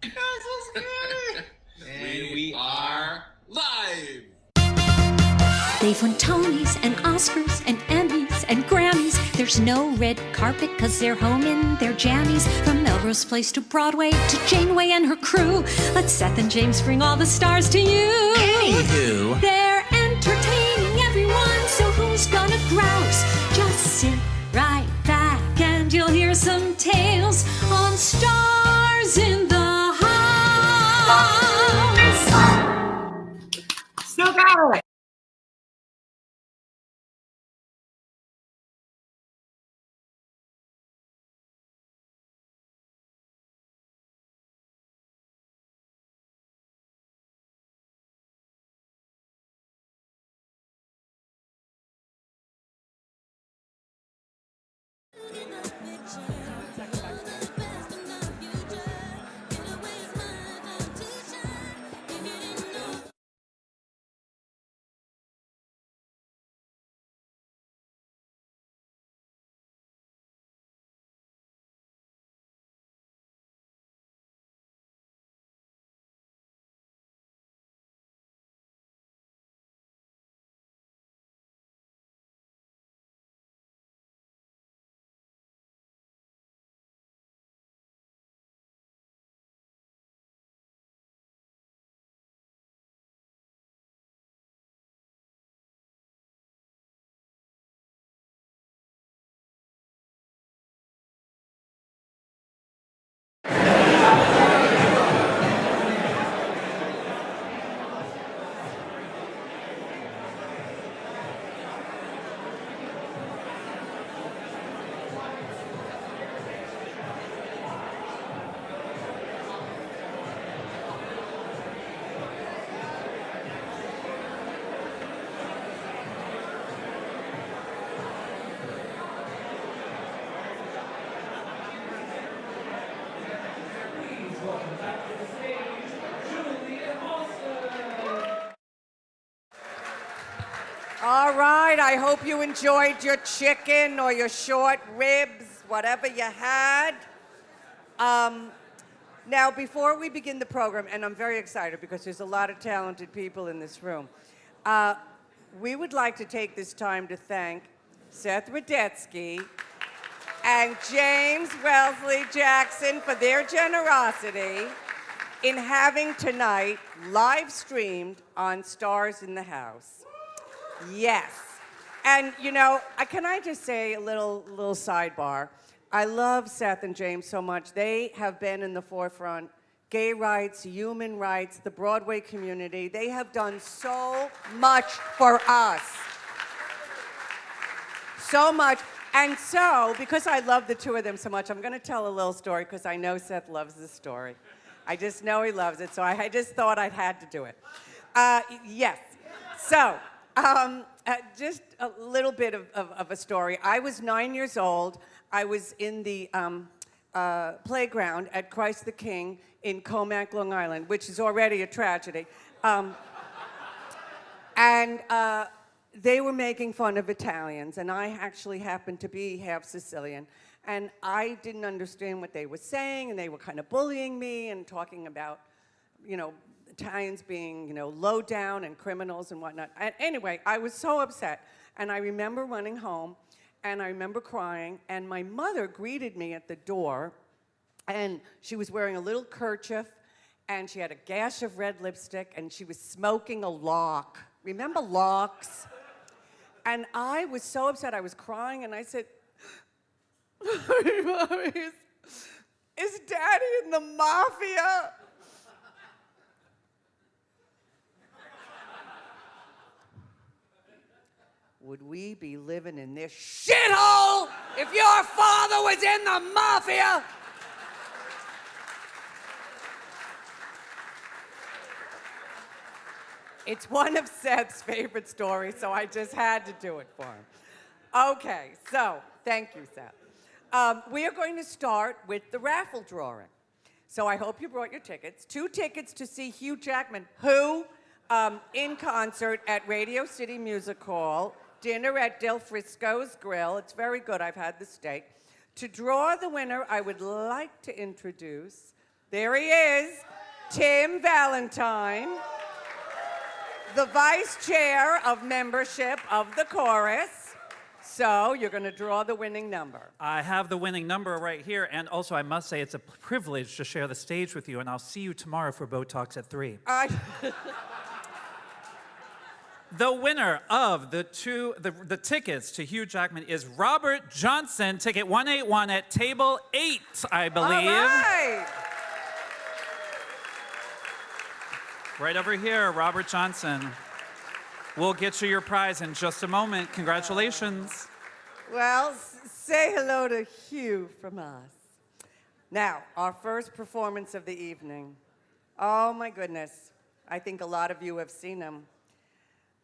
This is great. And we are live. They've won Tonys and Oscars and Emmys and Grammys. There's no red carpet cause they're home in their jammies. From Melrose Place to Broadway to Janeway and her crew. Let Seth and James bring all the stars to you. Anywho, they're entertaining everyone, so who's gonna grouse? Just sit right back and you'll hear some tales on Stars in the House. So good. All right, I hope you enjoyed your chicken or your short ribs, whatever you had. Now, before we begin the program, and I'm very excited because there's a lot of talented people in this room, we would like to take this time to thank Seth Rudetsky and James Wellesley Jackson for their generosity in having tonight live streamed on Stars in the House. Yes. And, you know, can I just say a little sidebar? I love Seth and James so much. They have been in the forefront. Gay rights, human rights, the Broadway community. They have done so much for us. So much. And so, because I love the two of them so much, I'm going to tell a little story because I know Seth loves this story. I just know he loves it, so I just thought I had to do it. Yes. So, just a little bit of a story. I was 9 years old. I was in the playground at Christ the King in Comac, Long Island, which is already a tragedy. And they were making fun of Italians, and I actually happened to be half Sicilian. And I didn't understand what they were saying, and they were kind of bullying me and talking about, you know, Italians being, you know, low down and criminals and whatnot. And anyway, I was so upset. And I remember running home, and I remember crying, and my mother greeted me at the door, and she was wearing a little kerchief, and she had a gash of red lipstick, and she was smoking a lock. Remember locks? And I was so upset. I was crying, and I said, Mommy, is Daddy in the mafia? Would we be living in this shithole if your father was in the mafia? It's one of Seth's favorite stories, so I just had to do it for him. Okay, so thank you, Seth. We are going to start with the raffle drawing. So I hope you brought your tickets. 2 tickets to see Hugh Jackman, who, in concert at Radio City Music Hall, dinner at Del Frisco's Grill. It's very good. I've had the steak. To draw the winner, I would like to introduce There he is, Tim Valentine, the vice chair of membership of the chorus. So you're going to draw the winning number. I have the winning number right here, and also I must say it's a privilege to share the stage with you, and I'll see you tomorrow for Botox at 3. The winner of the tickets to Hugh Jackman is Robert Johnson, ticket 181 at table 8, I believe. All right. Right over here, Robert Johnson. We'll get you your prize in just a moment. Congratulations. Well, say hello to Hugh from us. Now, our first performance of the evening. Oh my goodness. I think a lot of you have seen him.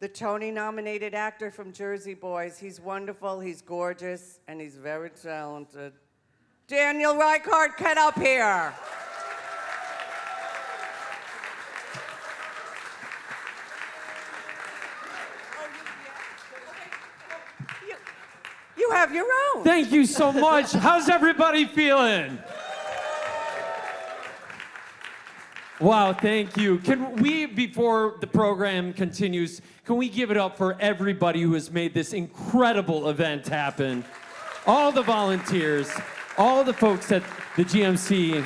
The Tony-nominated actor from Jersey Boys. He's wonderful, he's gorgeous, and he's very talented. Daniel Reichard, get up here. You have your own. Thank you so much. How's everybody feeling? Wow, thank you. Can we, before the program continues, can we give it up for everybody who has made this incredible event happen? All the volunteers, all the folks at the GMC.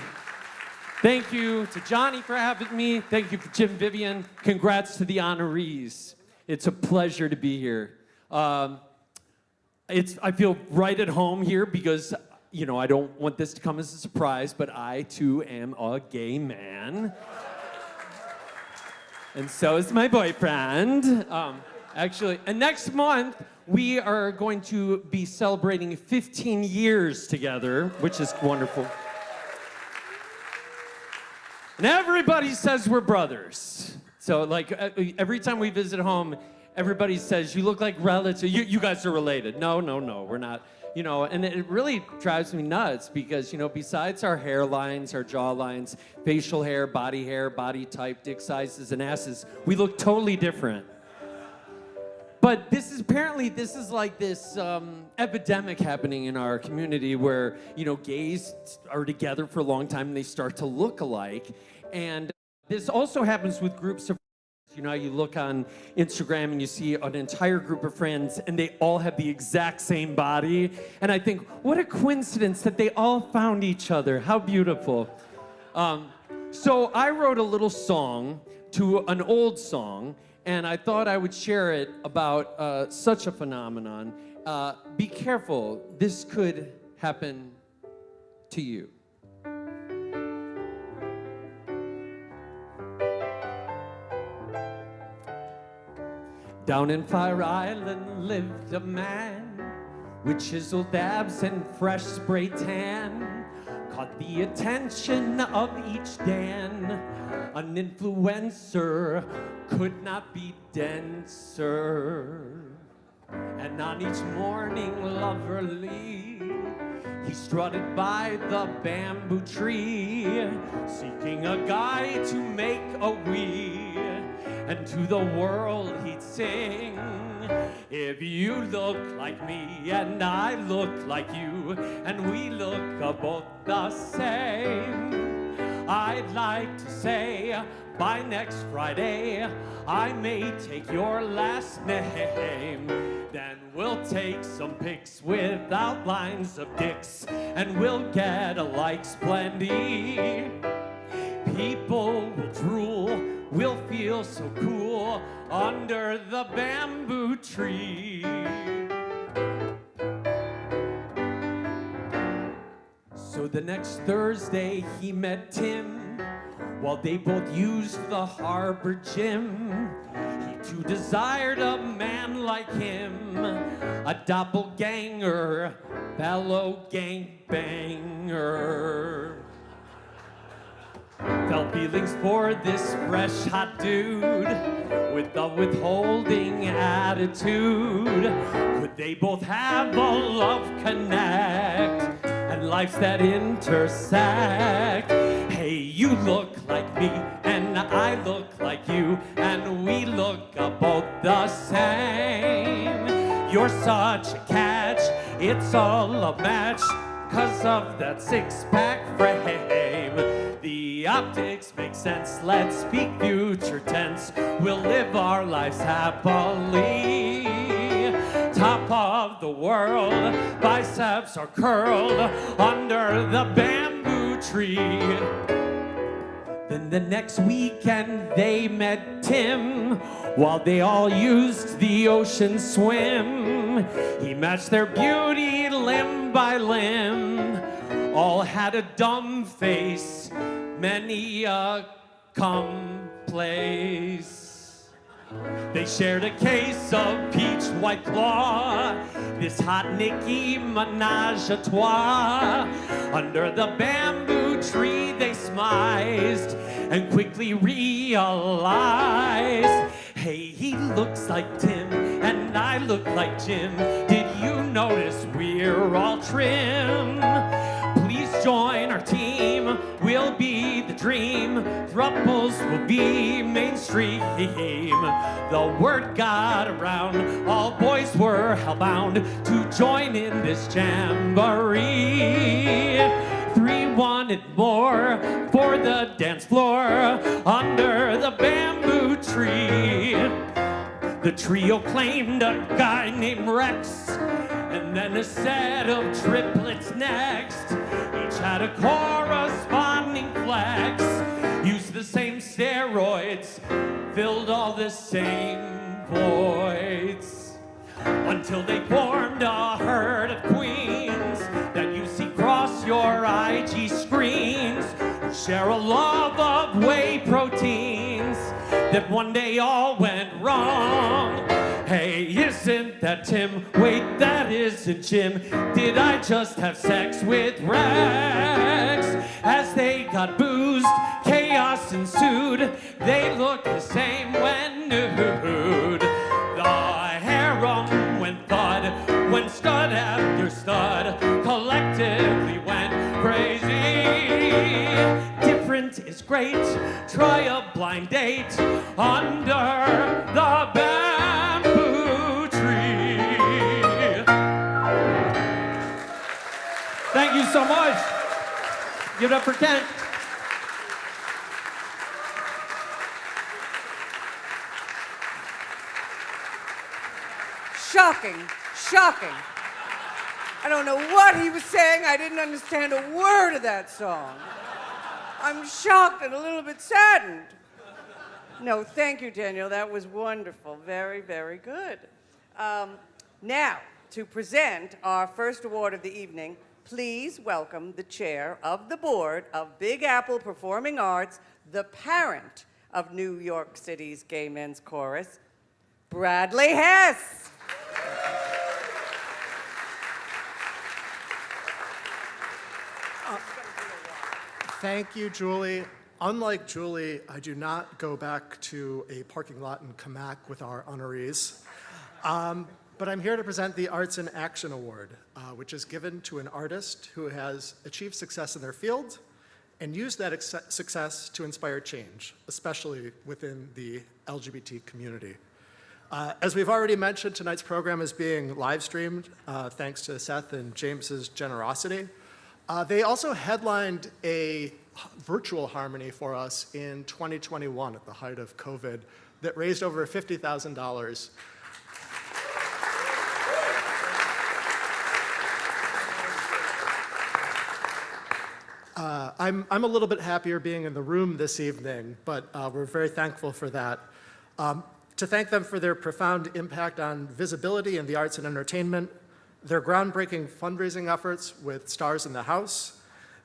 Thank you to Johnny for having me. Thank you for Jim Vivian. Congrats to the honorees. It's a pleasure to be here. I feel right at home here because, you know, I don't want this to come as a surprise, but I too am a gay man. And so is my boyfriend. Actually, and next month we are going to be celebrating 15 years together, which is wonderful. And everybody says we're brothers. So like every time we visit home, everybody says, you look like relatives. You guys are related. No, we're not. You know, and it really drives me nuts because, you know, besides our hairlines, our jawlines, facial hair, body type, dick sizes, and asses, we look totally different. But this is like this epidemic happening in our community where, you know, gays are together for a long time and they start to look alike. And this also happens with groups of, you know, you look on Instagram and you see an entire group of friends and they all have the exact same body. And I think, what a coincidence that they all found each other. How beautiful. So I wrote a little song to an old song, and I thought I would share it about such a phenomenon. Be careful, this could happen to you. Down in Fire Island lived a man with chiseled abs and fresh spray tan. Caught the attention of each Dan. An influencer could not be denser. And on each morning loverly, he strutted by the bamboo tree, seeking a guy to make a wee. And to the world he'd sing, if you look like me and I look like you and we look both the same, I'd like to say by next Friday I may take your last name. Then we'll take some pics with outlines of dicks and we'll get a like splendid. People will drool, we'll feel so cool under the bamboo tree. So the next Thursday he met Tim while they both used the harbor gym. He too desired a man like him, a doppelganger, fellow gangbanger. Felt feelings for this fresh hot dude with a withholding attitude. Could they both have a love connect and lives that intersect? Hey, you look like me and I look like you and we look both the same. You're such a catch, it's all a match 'cause of that six-pack frame. The The optics make sense. Let's speak future tense. We'll live our lives happily. Top of the world, biceps are curled under the bamboo tree. Then the next weekend they met Tim while they all used the ocean swim. He matched their beauty limb by limb. All had a dumb face, many a come place. They shared a case of peach white claw, this hot Nicky menage a trois. Under the bamboo tree they smized and quickly realized, hey, he looks like Tim and I look like Jim. Did you notice we're all trim? Please join our team, we'll be the dream. Thruples will be mainstream. The word got around, all boys were hellbound to join in this jamboree. 3 wanted more for the dance floor under the bamboo tree. The trio claimed a guy named Rex, and then a set of triplets next. Each had a corresponding flex, used the same steroids, filled all the same voids, until they formed a herd of queens that you see cross your IG screens. Share a love of whey proteins that one day all went wrong. Hey, isn't that Tim? Wait, that isn't Jim. Did I just have sex with Rex? As they got boozed, chaos ensued. They looked the same when nude. The harem went thud when stud after stud collectively went crazy. Different is great. Try a blind date under the bamboo tree. Thank you so much. Give it up for Kent. Shocking, shocking. I don't know what he was saying. I didn't understand a word of that song. I'm shocked and a little bit saddened. No, thank you, Daniel. That was wonderful. Very, very good. Now, to present our first award of the evening, please welcome the chair of the board of Big Apple Performing Arts, the parent of New York City's Gay Men's Chorus, Bradley Hess. Thank you, Julie. Unlike Julie, I do not go back to a parking lot in Kamak with our honorees. But I'm here to present the Arts in Action Award, which is given to an artist who has achieved success in their field and used that success to inspire change, especially within the LGBT community. As we've already mentioned, tonight's program is being live streamed thanks to Seth and James's generosity. They also headlined a virtual harmony for us in 2021 at the height of COVID that raised over $50,000. I'm a little bit happier being in the room this evening, but we're very thankful for that. To thank them for their profound impact on visibility in the arts and entertainment, their groundbreaking fundraising efforts with Stars in the House,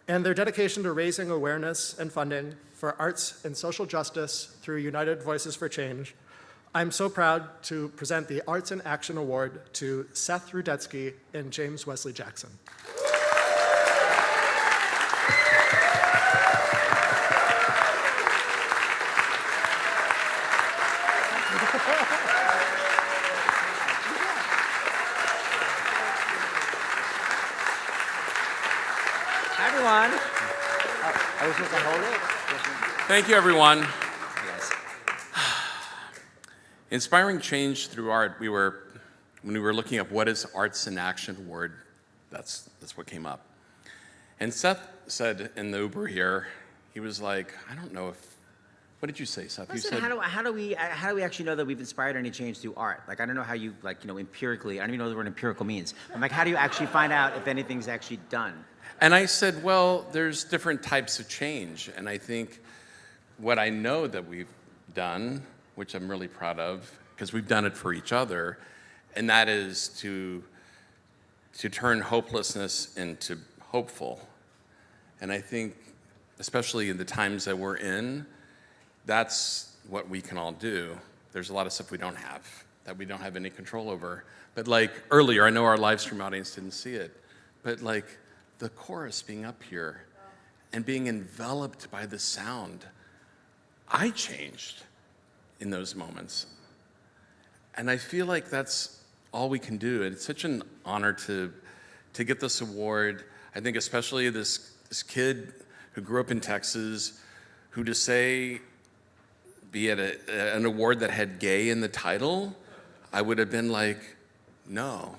and their dedication to raising awareness and funding for arts and social justice through United Voices for Change, I'm so proud to present the Arts in Action Award to Seth Rudetsky and James Wesley Jackson. I was supposed to hold it? Thank you, everyone. Inspiring change through art. When we were looking up what is Arts in Action Award, that's what came up. And Seth said in the Uber here, he was like, I don't know if, what did you say, Seth? You Listen, said, how do we actually know that we've inspired any change through art? Like, I don't know how you, like, you know, empirically, I don't even know what the word empirical means. I'm like, how do you actually find out if anything's actually done? and I said, well, there's different types of change. And I think what I know that we've done, which I'm really proud of, because we've done it for each other, and that is to turn hopelessness into hopeful. And I think, especially in the times that we're in, that's what we can all do. There's a lot of stuff we don't have, that we don't have any control over. But like earlier, I know our live stream audience didn't see it, but like the chorus being up here and being enveloped by the sound, I changed in those moments. And I feel like that's all we can do. And it's such an honor to get this award. I think especially this kid who grew up in Texas, who to say, be it an award that had gay in the title, I would have been like, no.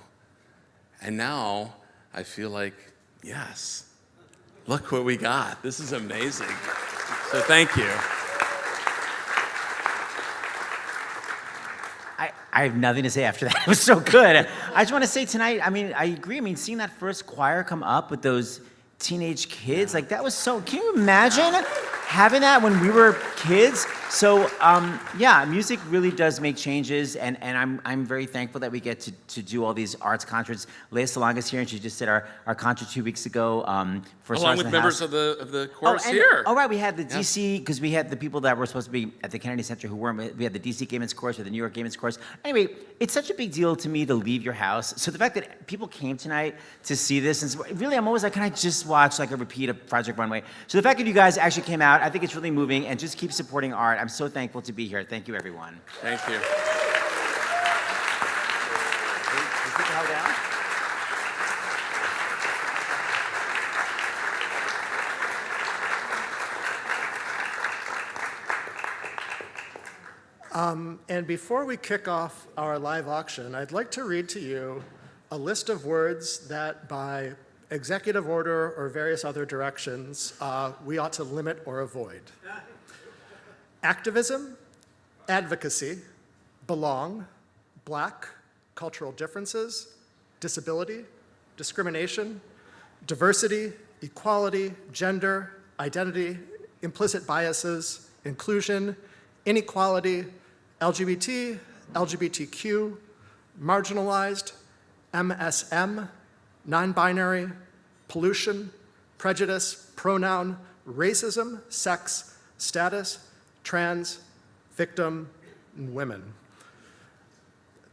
And now I feel like, yes, look what we got. This is amazing. So thank you. I have nothing to say after that. It was so good. I just want to say tonight, I mean, I agree. I mean, seeing that first choir come up with those teenage kids, like that was so, can you imagine having that when we were kids? So yeah, music really does make changes, and I'm very thankful that we get to do all these arts concerts. Lea Salonga's here, and she just did our concert 2 weeks ago. For Along with members of the chorus here. Oh, right, we had the DC, because we had the people that were supposed to be at the Kennedy Center who weren't. We had the DC Gay Men's Chorus or the New York Gay Men's Chorus. Anyway, it's such a big deal to me to leave your house. So the fact that people came tonight to see this, and really I'm always like, can I just watch like a repeat of Project Runway? So the fact that you guys actually came out, I think it's really moving, and just keep supporting art. I'm so thankful to be here. Thank you, everyone. Thank you. And before we kick off our live auction, I'd like to read to you a list of words that by executive order or various other directions we ought to limit or avoid. Activism, advocacy, belong, black, cultural differences, disability, discrimination, diversity, equality, gender, identity, implicit biases, inclusion, inequality, LGBT, LGBTQ, marginalized, MSM, non-binary, pollution, prejudice, pronoun, racism, sex, status, trans, victim, and women.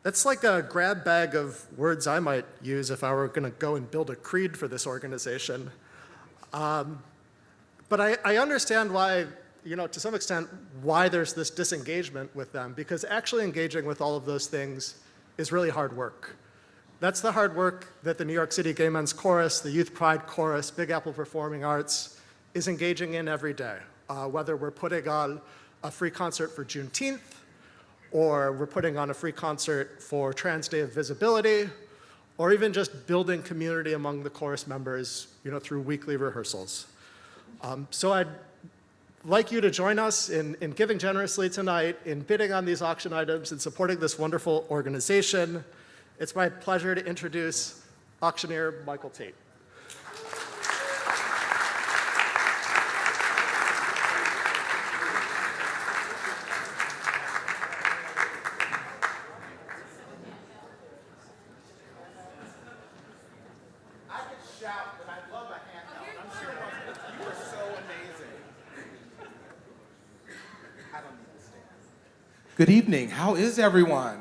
That's like a grab bag of words I might use if I were going to go and build a creed for this organization. But I understand why, you know, to some extent, why there's this disengagement with them, because actually engaging with all of those things is really hard work. That's the hard work that the New York City Gay Men's Chorus, the Youth Pride Chorus, Big Apple Performing Arts is engaging in every day, whether we're putting on a free concert for Juneteenth, or we're putting on a free concert for Trans Day of Visibility, or even just building community among the chorus members, you know, through weekly rehearsals. So I'd like you to join us in giving generously tonight, in bidding on these auction items, and supporting this wonderful organization. It's my pleasure to introduce auctioneer Michael Tate. Good evening. How is everyone?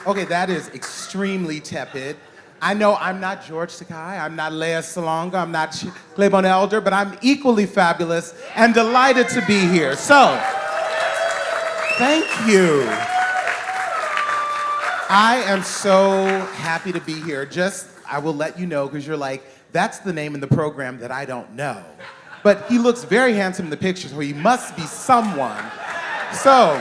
Okay, that is extremely tepid. I know I'm not George Takei, I'm not Lea Salonga, I'm not Claybourne Elder, but I'm equally fabulous and delighted to be here. So, thank you. I am so happy to be here. Just, I will let you know, because you're like, that's the name in the program that I don't know. But he looks very handsome in the picture, so he must be someone. So,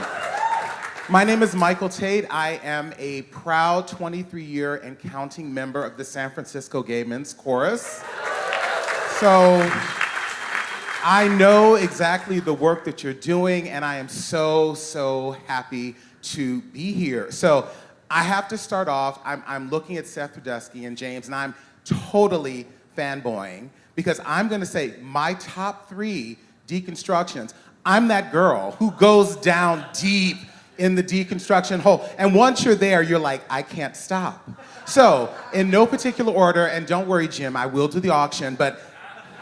my name is Michael Tate. I am a proud 23-year and counting member of the San Francisco Gay Men's Chorus. So I know exactly the work that you're doing, and I am so, so happy to be here. So I have to start off, I'm looking at Seth Rudetsky and James, and I'm totally fanboying, because I'm gonna say my top 3 deconstructions, I'm that girl who goes down deep in the deconstruction hole. And once you're there, you're like, I can't stop. So, in no particular order, and don't worry, Jim, I will do the auction, but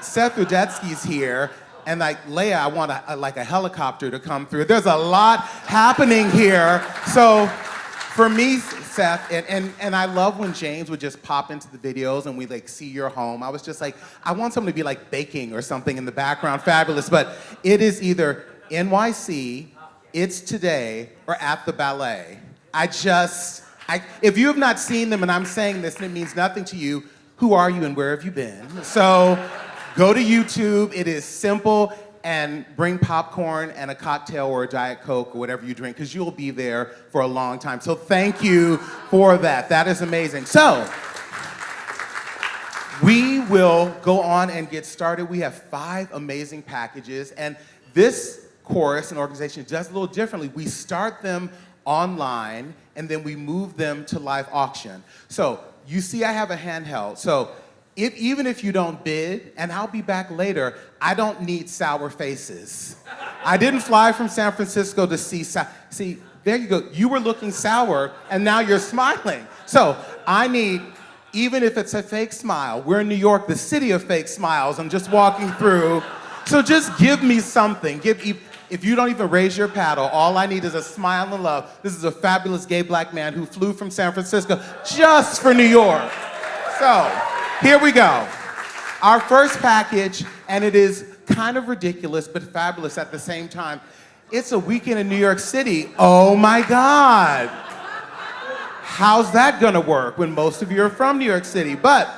Seth Rudetsky's here, and like, Lea, I want a helicopter to come through. There's a lot happening here. So, for me, Seth, and I love when James would just pop into the videos and we like see your home. I was just like, I want someone to be like baking or something in the background, fabulous, but it is either NYC, It's Today, or at the ballet. If you have not seen them and I'm saying this and it means nothing to you, who are you and where have you been? So go to YouTube, it is simple, and bring popcorn and a cocktail or a Diet Coke or whatever you drink, because you'll be there for a long time. So thank you for that. That is amazing. So we will go on and get started. We have 5 amazing packages, and this chorus and organization does a little differently. We start them online, and then we move them to live auction. So you see I have a handheld. So even if you don't bid, and I'll be back later, I don't need sour faces. I didn't fly from San Francisco to see, there you go. You were looking sour, and now you're smiling. So I need, even if it's a fake smile, we're in New York, the city of fake smiles. I'm just walking through. So just give me something. If you don't even raise your paddle, all I need is a smile and love. This is a fabulous gay black man who flew from San Francisco just for New York. So, here we go. Our first package, and it is kind of ridiculous but fabulous at the same time. It's a weekend in New York City. Oh my God. How's that gonna work when most of you are from New York City? But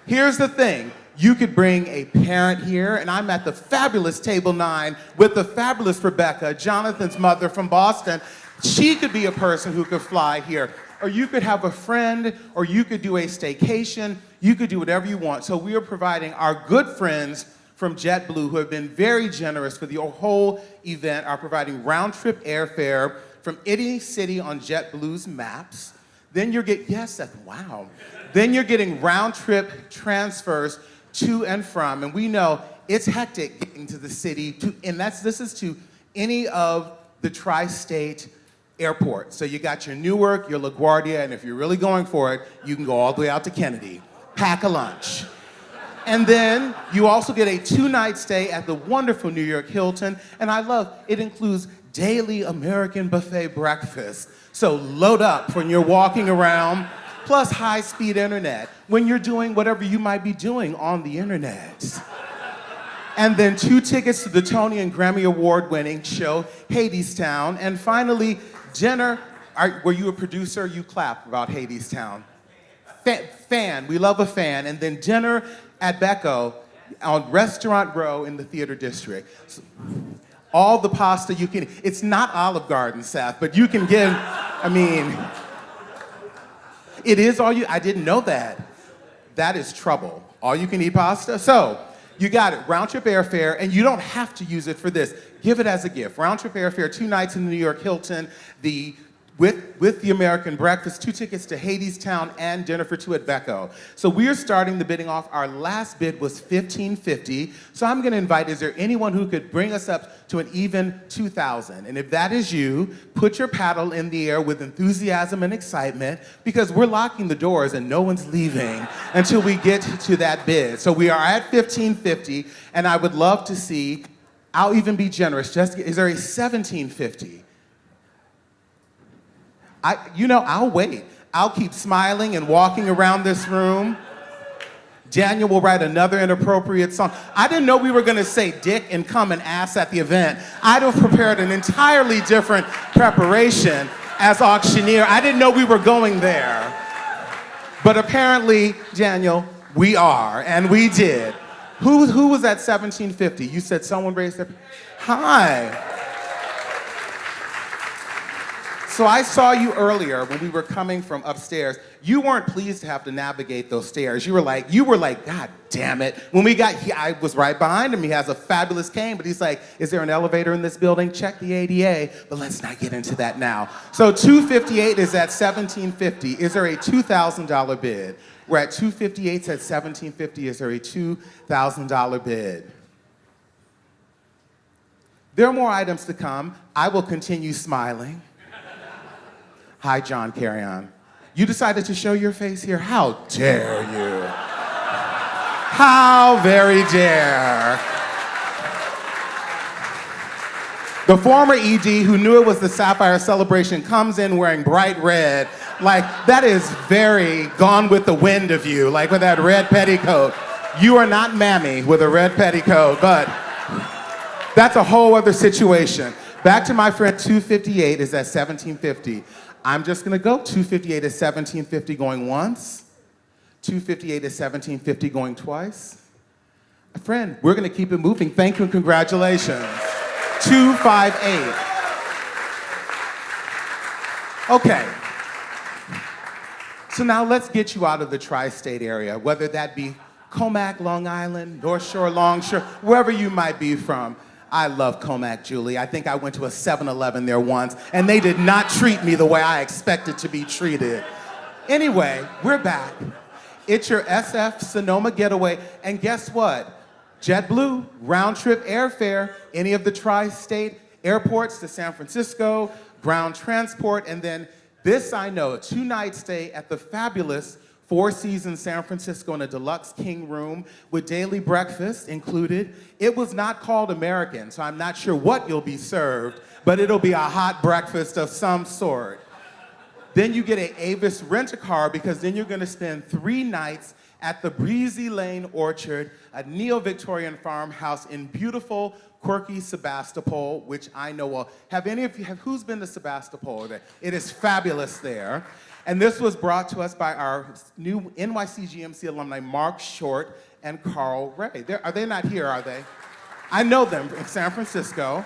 here's the thing. You could bring a parent here, and I'm at the fabulous Table 9 with the fabulous Rebecca, Jonathan's mother from Boston. She could be a person who could fly here. Or you could have a friend, or you could do a staycation. You could do whatever you want. So we are providing our good friends from JetBlue, who have been very generous for the whole event, are providing round-trip airfare from any city on JetBlue's maps. Then you're getting, yes, Seth, wow. Then you're getting round-trip transfers to and from, and we know it's hectic getting to the city, this is to any of the tri-state airports. So you got your Newark, your LaGuardia, and if you're really going for it, you can go all the way out to Kennedy. Pack a lunch. And then you also get a 2-night stay at the wonderful New York Hilton, and I love, it includes daily American buffet breakfast. So load up when you're walking around, plus high-speed internet when you're doing whatever you might be doing on the internet. And then 2 tickets to the Tony and Grammy Award-winning show, Hadestown. And finally, dinner. Were you a producer? You clap about Hadestown. Fan, we love a fan. And then dinner at Becco on Restaurant Row in the Theater District. So, all the pasta you can, it's not Olive Garden, Seth, but you can get, it is all you, I didn't know that. That is trouble. All you can eat pasta? So, you got it, round trip airfare, and you don't have to use it for this. Give it as a gift. Round trip airfare, 2 nights in the New York Hilton, with the American breakfast, 2 tickets to Hadestown, and dinner for 2 at Becco. So we are starting the bidding off. Our last bid was $1,550. So I'm gonna invite, is there anyone who could bring us up to an even $2,000? And if that is you, put your paddle in the air with enthusiasm and excitement, because we're locking the doors and no one's leaving until we get to that bid. So we are at $1,550, and I would love to see, I'll even be generous, is there a $1,750? I'll wait. I'll keep smiling and walking around this room. Daniel will write another inappropriate song. I didn't know we were gonna say dick and cum and ass at the event. I'd have prepared an entirely different preparation as auctioneer. I didn't know we were going there. But apparently, Daniel, we are, and we did. Who was at $1,750? You said someone raised their, hi. So I saw you earlier when we were coming from upstairs. You weren't pleased to have to navigate those stairs. You were like, God damn it. When we got here, I was right behind him. He has a fabulous cane, but he's like, is there an elevator in this building? Check the ADA, but let's not get into that now. So 258 is at 1750. Is there a $2,000 bid? We're at 258 at 1750. Is there a $2,000 bid? There are more items to come. I will continue smiling. Hi, John, carry on. You decided to show your face here? How dare you? How very dare. The former ED who knew it was the Sapphire Celebration comes in wearing bright red. Like, that is very Gone with the Wind of you, like with that red petticoat. You are not Mammy with a red petticoat, but that's a whole other situation. Back to my friend, 258 is at 1750. I'm just gonna go 258 is 1750 going once, 258 is 1750 going twice. My friend, we're gonna keep it moving. Thank you and congratulations. 258. Okay. So now let's get you out of the tri-state area, whether that be Comac, Long Island, North Shore, Longshore, wherever you might be from. I love Comac, Julie. I think I went to a 7-Eleven there once, and they did not treat me the way I expected to be treated. Anyway, we're back. It's your SF Sonoma getaway, and guess what? JetBlue, round-trip airfare, any of the tri-state airports to San Francisco, ground transport, and then this I know, a 2-night stay at the fabulous Four Seasons San Francisco in a deluxe king room with daily breakfast included. It was not called American, so I'm not sure what you'll be served, but it'll be a hot breakfast of some sort. Then you get an Avis rent-a-car because then you're gonna spend 3 nights at the Breezy Lane Orchard, a neo-Victorian farmhouse in beautiful, quirky Sebastopol, which I know well. Have any of you, who's been to Sebastopol? It is fabulous there. And this was brought to us by our new NYC GMC alumni, Mark Short and Carl Ray. Are they not here, are they? I know them in San Francisco.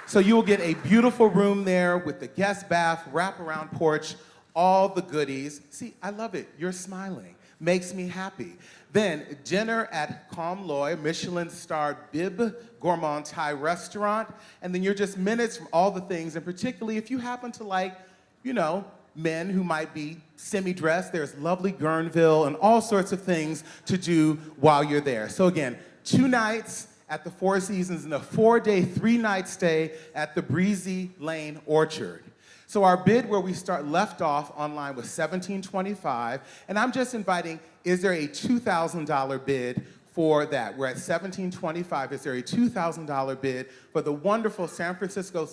So you will get a beautiful room there with the guest bath, wraparound porch, all the goodies. See, I love it. You're smiling. Makes me happy. Then dinner at Calm Loy, Michelin-starred Bib Gourmand Thai restaurant. And then you're just minutes from all the things, and particularly if you happen to like, you know, men who might be semi-dressed, there's lovely Guerneville and all sorts of things to do while you're there. So again, 2 nights at the Four Seasons and a 4-day, 3-night stay at the Breezy Lane Orchard. So our bid where we left off online was $1,725, and I'm just inviting, is there a $2,000 bid for that? We're at $1,725. Is there a $2,000 bid for the wonderful San Francisco?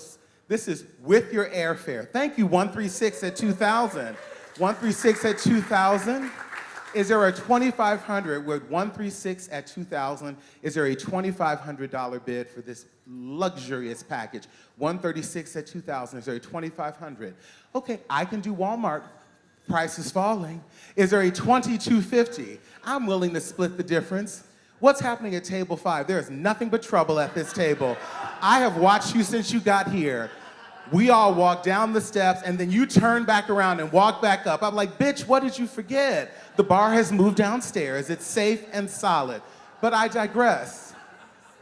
This is with your airfare. Thank you, 136 at 2,000. 136 at 2,000. Is there a 2,500 with 136 at 2,000? Is there a $2,500 bid for this luxurious package? 136 at 2,000. Is there a 2,500? Okay, I can do Walmart. Price is falling. Is there a 2,250? I'm willing to split the difference. What's happening at table 5? There is nothing but trouble at this table. I have watched you since you got here. We all walk down the steps, and then you turn back around and walk back up. I'm like, bitch, what did you forget? The bar has moved downstairs. It's safe and solid. But I digress.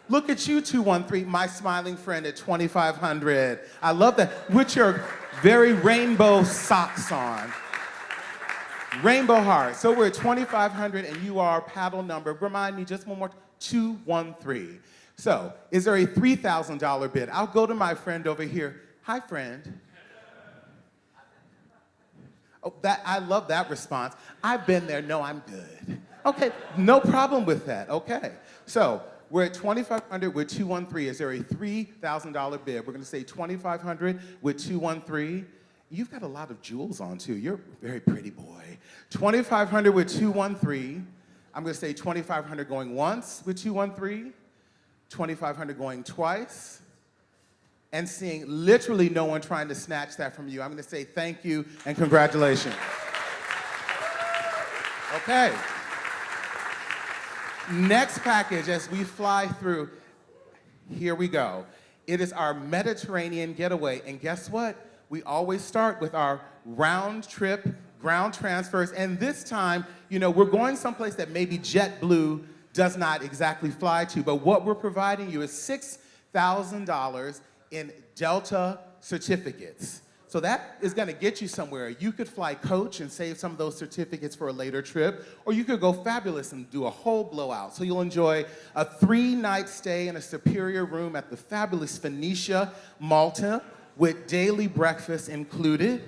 Look at you, 213, my smiling friend at 2,500. I love that, with your very rainbow socks on. Rainbow heart. So we're at 2,500, and you are paddle number, remind me just one more, 213. So, is there a $3,000 bid? I'll go to my friend over here. Hi, friend. Oh, I love that response. I've been there. No, I'm good. Okay, no problem with that. Okay. So, we're at 2,500 with 213. Is there a $3,000 bid? We're going to say 2,500 with 213. You've got a lot of jewels on, too. You're a very pretty boy. 2,500 with 213. I'm going to say 2,500 going once with 213. 2,500 going twice, and seeing literally no one trying to snatch that from you. I'm gonna say thank you and congratulations. Okay. Next package as we fly through, here we go. It is our Mediterranean getaway, and guess what? we always start with our round trip ground transfers. And this time, we're going someplace that maybe JetBlue does not exactly fly to, but what we're providing you is $6,000 in Delta certificates. So that is gonna get you somewhere. You could fly coach and save some of those certificates for a later trip, or you could go fabulous and do a whole blowout. So you'll enjoy a 3-night stay in a superior room at the fabulous Phoenicia, Malta, with daily breakfast included.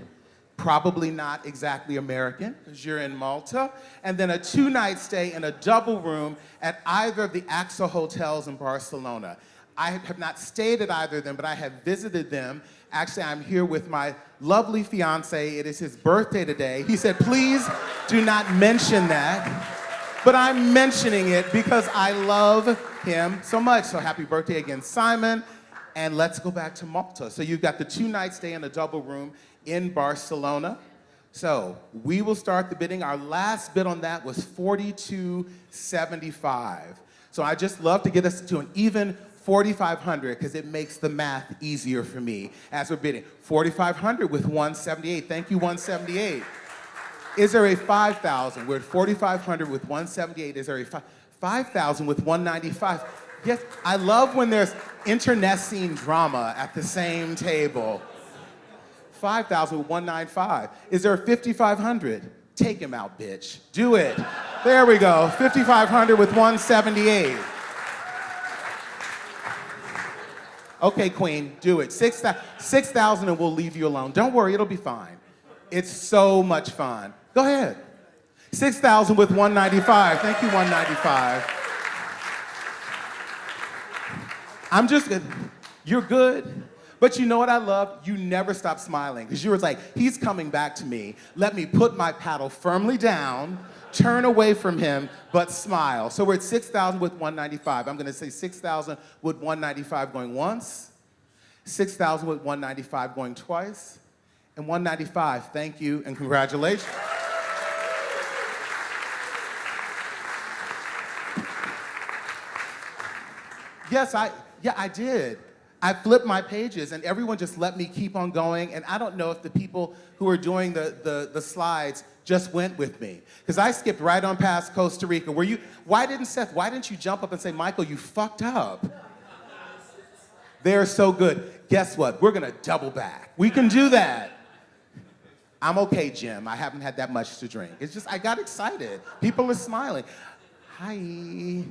Probably not exactly American, because you're in Malta. And then a 2-night stay in a double room at either of the AXA hotels in Barcelona. I have not stayed at either of them, but I have visited them. Actually, I'm here with my lovely fiance. It is his birthday today. He said, please do not mention that. But I'm mentioning it because I love him so much. So happy birthday again, Simon. And let's go back to Malta. So you've got the 2-night stay in a double room in Barcelona. So we will start the bidding. Our last bid on that was $42.75. So I just love to get us to an even $4,500 because it makes the math easier for me as we're bidding. $4,500 with $178. Thank you, $178. Is there a $5,000? We're at $4,500 with $178. Is there a $5,000 with $195? Yes, I love when there's internecine drama at the same table. $5,000 with $195. Is there a $5,500? Take him out, bitch. Do it. There we go. $5,500 with $178. Okay, Queen, do it. $6,000 and we'll leave you alone. Don't worry, it'll be fine. It's so much fun. Go ahead. $6,000 with $195. Thank you, $195. I'm just good. You're good. But you know what I love? You never stop smiling because you were like, he's coming back to me. Let me put my paddle firmly down, turn away from him, but smile. So we're at $6,000 with $195. I'm gonna say $6,000 with $195 going once, $6,000 with $195 going twice, and $195. Thank you and congratulations. Yes, I did. I flipped my pages and everyone just let me keep on going. And I don't know if the people who are doing the slides just went with me. Because I skipped right on past Costa Rica. Why didn't you jump up and say, Michael, you fucked up? They're so good. Guess what? We're gonna double back. We can do that. I'm okay, Jim. I haven't had that much to drink. It's just, I got excited. People are smiling. Hi.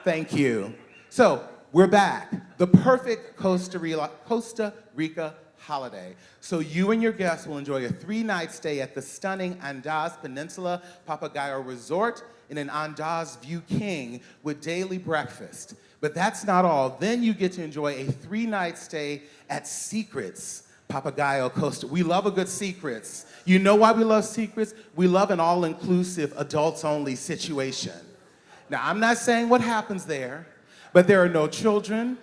Thank you. So, we're back. The perfect Costa Rica holiday. So you and your guests will enjoy a 3-night stay at the stunning Andaz Peninsula Papagayo Resort in an Andaz View King with daily breakfast. But that's not all. Then you get to enjoy a 3-night stay at Secrets Papagayo Costa. We love a good Secrets. You know why we love Secrets? We love an all-inclusive, adults-only situation. Now, I'm not saying what happens there, but there are no children.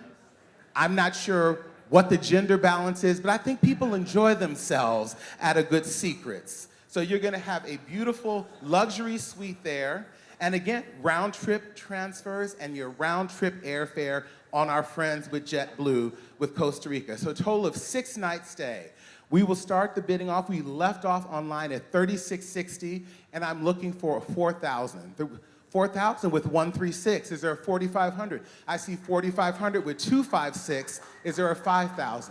I'm not sure what the gender balance is, but I think people enjoy themselves at a good Secrets. So you're gonna have a beautiful luxury suite there. And again, round trip transfers and your round trip airfare on our friends with JetBlue with Costa Rica. So a total of 6-night stay. We will start the bidding off. We left off online at $3,660, and I'm looking for $4,000. $4,000 with $136. Is there a $4,500? I see $4,500 with $256. Is there a $5,000?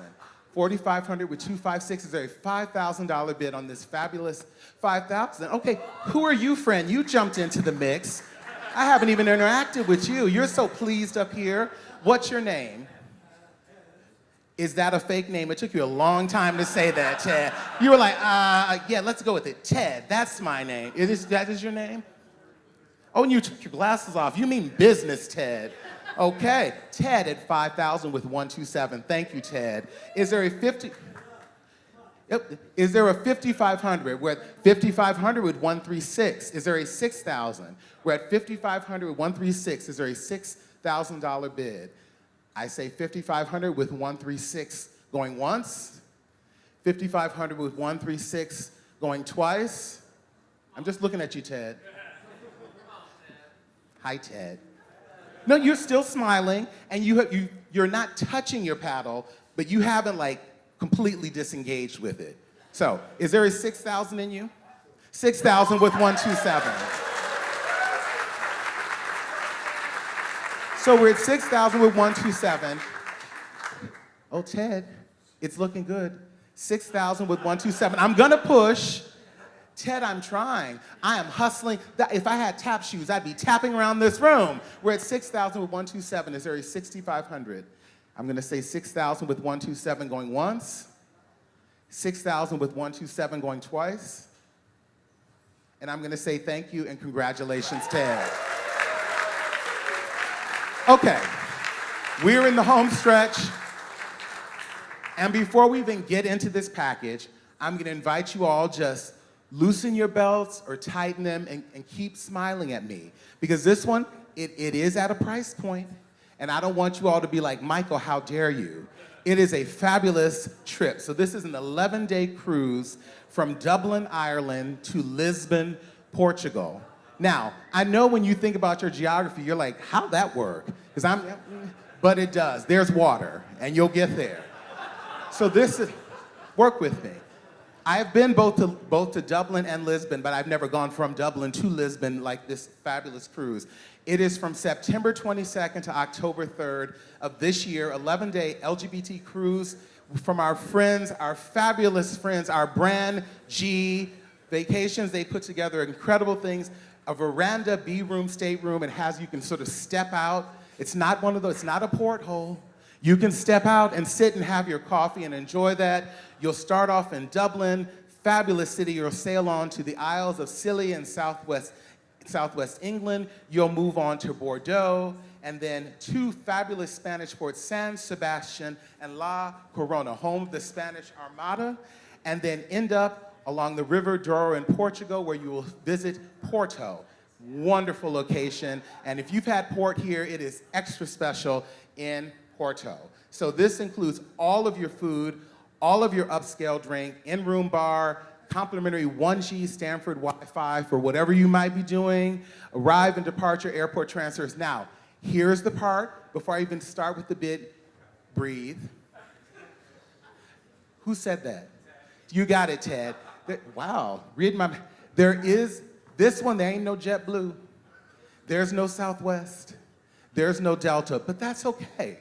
$4,500 with $256. Is there a $5,000 bid on this fabulous $5,000? Okay, who are you, friend? You jumped into the mix. I haven't even interacted with you. You're so pleased up here. What's your name? Is that a fake name? It took you a long time to say that, Ted. You were like, yeah, let's go with it. Ted, that's my name. That is your name? Oh, and you took your glasses off. You mean business, Ted. Okay, Ted at $5,000 with $127. Thank you, Ted. Is there a $5,500? We're at $5,500 with $136. Is there a $6,000? We're at $5,500 with $136. Is there a $6,000 bid? I say $5,500 with $136 going once. $5,500 with $136 going twice. I'm just looking at you, Ted. Hi, Ted. No, you're still smiling, and you're not touching your paddle, but you haven't like completely disengaged with it. So, is there a 6,000 in you? 6,000 with 127. So we're at 6,000 with 127. Oh, Ted, it's looking good. 6,000 with 127. I'm gonna push. Ted, I'm trying. I am hustling. If I had tap shoes, I'd be tapping around this room. We're at 6,000 with 127. Is there a 6,500? I'm gonna say 6,000 with 127 going once. 6,000 with 127 going twice. And I'm gonna say thank you and congratulations, Ted. Okay, we're in the home stretch. And before we even get into this package, I'm gonna invite you all just loosen your belts or tighten them and keep smiling at me. Because this one, it is at a price point. And I don't want you all to be like, Michael, how dare you? It is a fabulous trip. So this is an 11-day cruise from Dublin, Ireland to Lisbon, Portugal. Now, I know when you think about your geography, you're like, how'd that work? But it does. There's water, and you'll get there. So this is, work with me. I've been both to Dublin and Lisbon, but I've never gone from Dublin to Lisbon like this fabulous cruise. It is from September 22nd to October 3rd of this year, 11-day LGBT cruise from our friends, our fabulous friends, our brand G Vacations. They put together incredible things. A veranda, B-room, stateroom. It has, you can sort of step out. It's not one of those, it's not a porthole. You can step out and sit and have your coffee and enjoy that. You'll start off in Dublin, fabulous city. You'll sail on to the Isles of Scilly in southwest England. You'll move on to Bordeaux, and then two fabulous Spanish ports, San Sebastian and La Corona, home of the Spanish Armada, and then end up along the River Douro in Portugal, where you will visit Porto. Wonderful location, and if you've had port here, it is extra special in Porto. So this includes all of your food, all of your upscale drink, in-room bar, complimentary 1G Stanford Wi-Fi for whatever you might be doing, arrive and departure airport transfers. Now, here's the part, before I even start with the bid, breathe. Who said that? You got it, Ted. Wow, read my, there is, this one, there ain't no JetBlue. There's no Southwest. There's no Delta, but that's okay.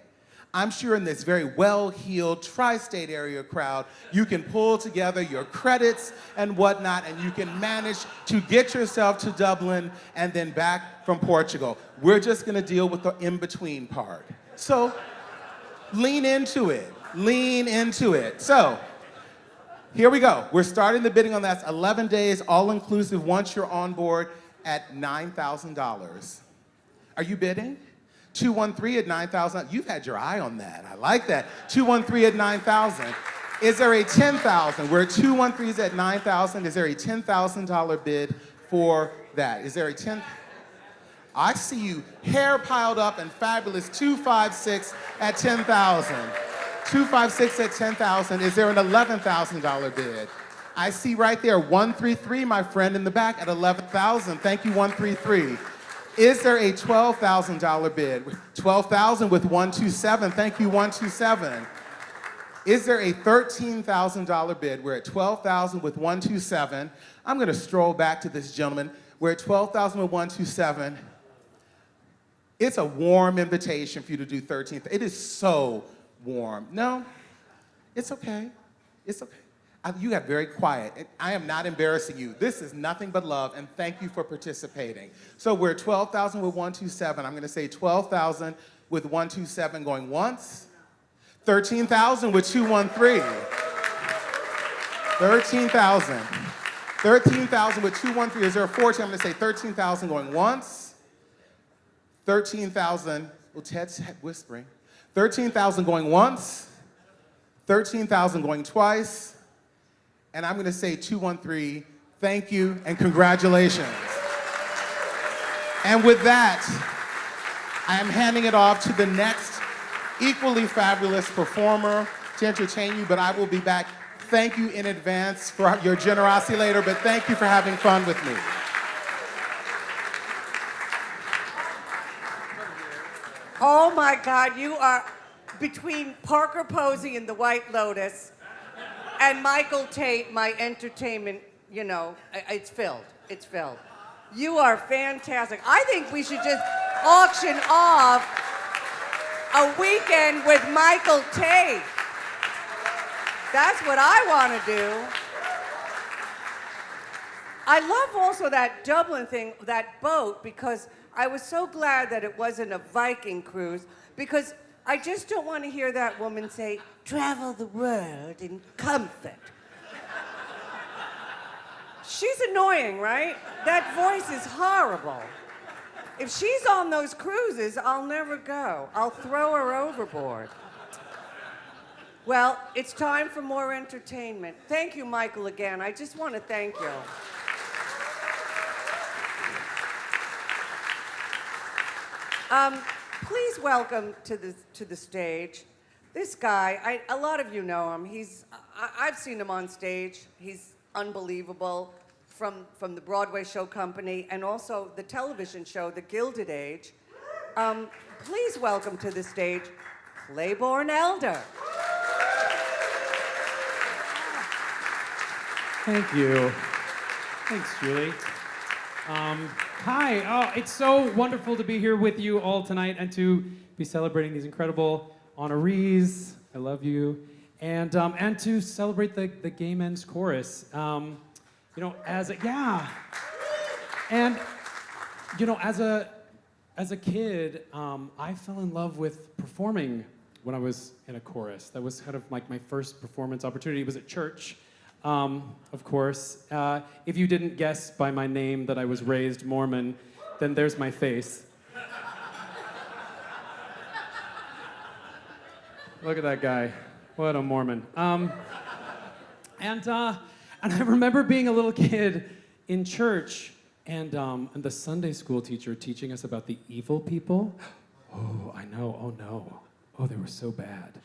I'm sure in this very well-heeled tri-state area crowd, you can pull together your credits and whatnot, and you can manage to get yourself to Dublin and then back from Portugal. We're just gonna deal with the in-between part. So, lean into it, lean into it. So, here we go. We're starting the bidding on that. 11 days, all-inclusive, once you're on board at $9,000. Are you bidding? 213 at 9,000. You've had your eye on that. I like that. 213 at 9,000. Is there a 10,000? We're at 213s at 9,000. Is there a $10,000 bid for that? Is there a 10? I see you, hair piled up and fabulous. 256 at 10,000. 256 at 10,000. Is there an $11,000 bid? I see right there, 133, my friend in the back at 11,000. Thank you, 133. Is there a $12,000 bid? 12,000 with 127. Thank you, 127. Is there a $13,000 bid? We're at 12,000 with 127. I'm gonna stroll back to this gentleman. We're at 12,000 with 127. It's a warm invitation for you to do 13th. It is so warm. No, it's okay. It's okay. You got very quiet. I am not embarrassing you. This is nothing but love, and thank you for participating. So we're 12,000 with 127. I'm gonna say 12,000 with 127 going once. 13,000 with 213. 13,000. 13,000 with 213. Is there a 14? I'm gonna say 13,000 going once. 13,000, well, Ted's whispering. 13,000 going once. 13,000 going twice. And I'm gonna say 213, thank you and congratulations. And with that, I am handing it off to the next equally fabulous performer to entertain you, but I will be back. Thank you in advance for your generosity later, but thank you for having fun with me. Oh my God, you are between Parker Posey and the White Lotus. And Michael Tate, my entertainment, you know, it's filled. It's filled. You are fantastic. I think we should just auction off a weekend with Michael Tate. That's what I want to do. I love also that Dublin thing, that boat, because I was so glad that it wasn't a Viking cruise, because I just don't want to hear that woman say, travel the world in comfort. She's annoying, right? That voice is horrible. If she's on those cruises, I'll never go. I'll throw her overboard. Well, it's time for more entertainment. Thank you, Michael, again. I just want to thank you. Please welcome to the stage this guy. A lot of you know him. I've seen him on stage. He's unbelievable from the Broadway show company and also the television show, The Gilded Age. Please welcome to the stage Claybourne Elder. Thank you. Thanks, Julie. Hi. Oh, it's so wonderful to be here with you all tonight and to be celebrating these incredible honorees. I love you. And to celebrate the Gay Men's Chorus. And as a kid, I fell in love with performing when I was in a chorus. That was kind of like my first performance opportunity. It was at church. Of course. If you didn't guess by my name that I was raised Mormon, then there's my face. Look at that guy. What a Mormon. And I remember being a little kid in church and the Sunday school teacher teaching us about the evil people. Oh, I know. Oh, no. Oh, they were so bad.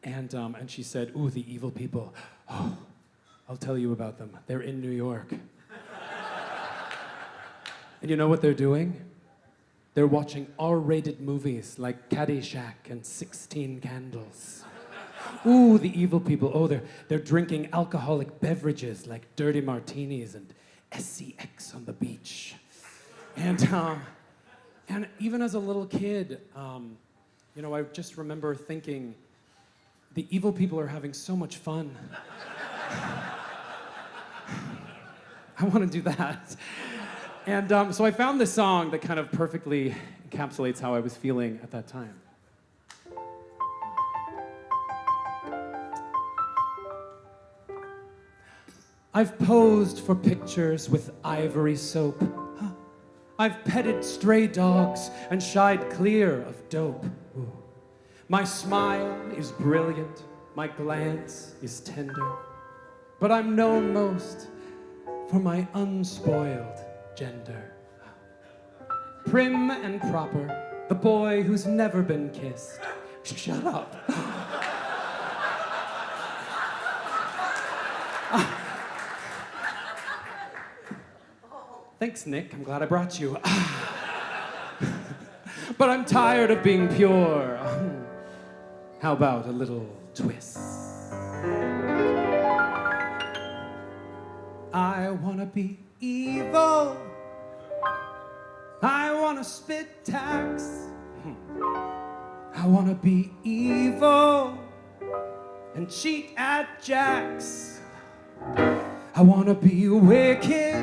And she said, ooh, the evil people. Oh, I'll tell you about them. They're in New York. And you know what they're doing? They're watching R-rated movies like Caddyshack and 16 Candles. Ooh, the evil people. Oh, they're drinking alcoholic beverages like dirty martinis and SCX on the beach. And even as a little kid, I just remember thinking, the evil people are having so much fun. I want to do that. And so I found this song that kind of perfectly encapsulates how I was feeling at that time. I've posed for pictures with ivory soap. I've petted stray dogs and shied clear of dope. Ooh. My smile is brilliant, my glance is tender, but I'm known most for my unspoiled gender. Prim and proper, the boy who's never been kissed. Shut up. Thanks, Nick. I'm glad I brought you. But I'm tired of being pure. How about a little twist? I wanna be evil. I wanna spit tax. I wanna be evil and cheat at jacks. I wanna be wicked.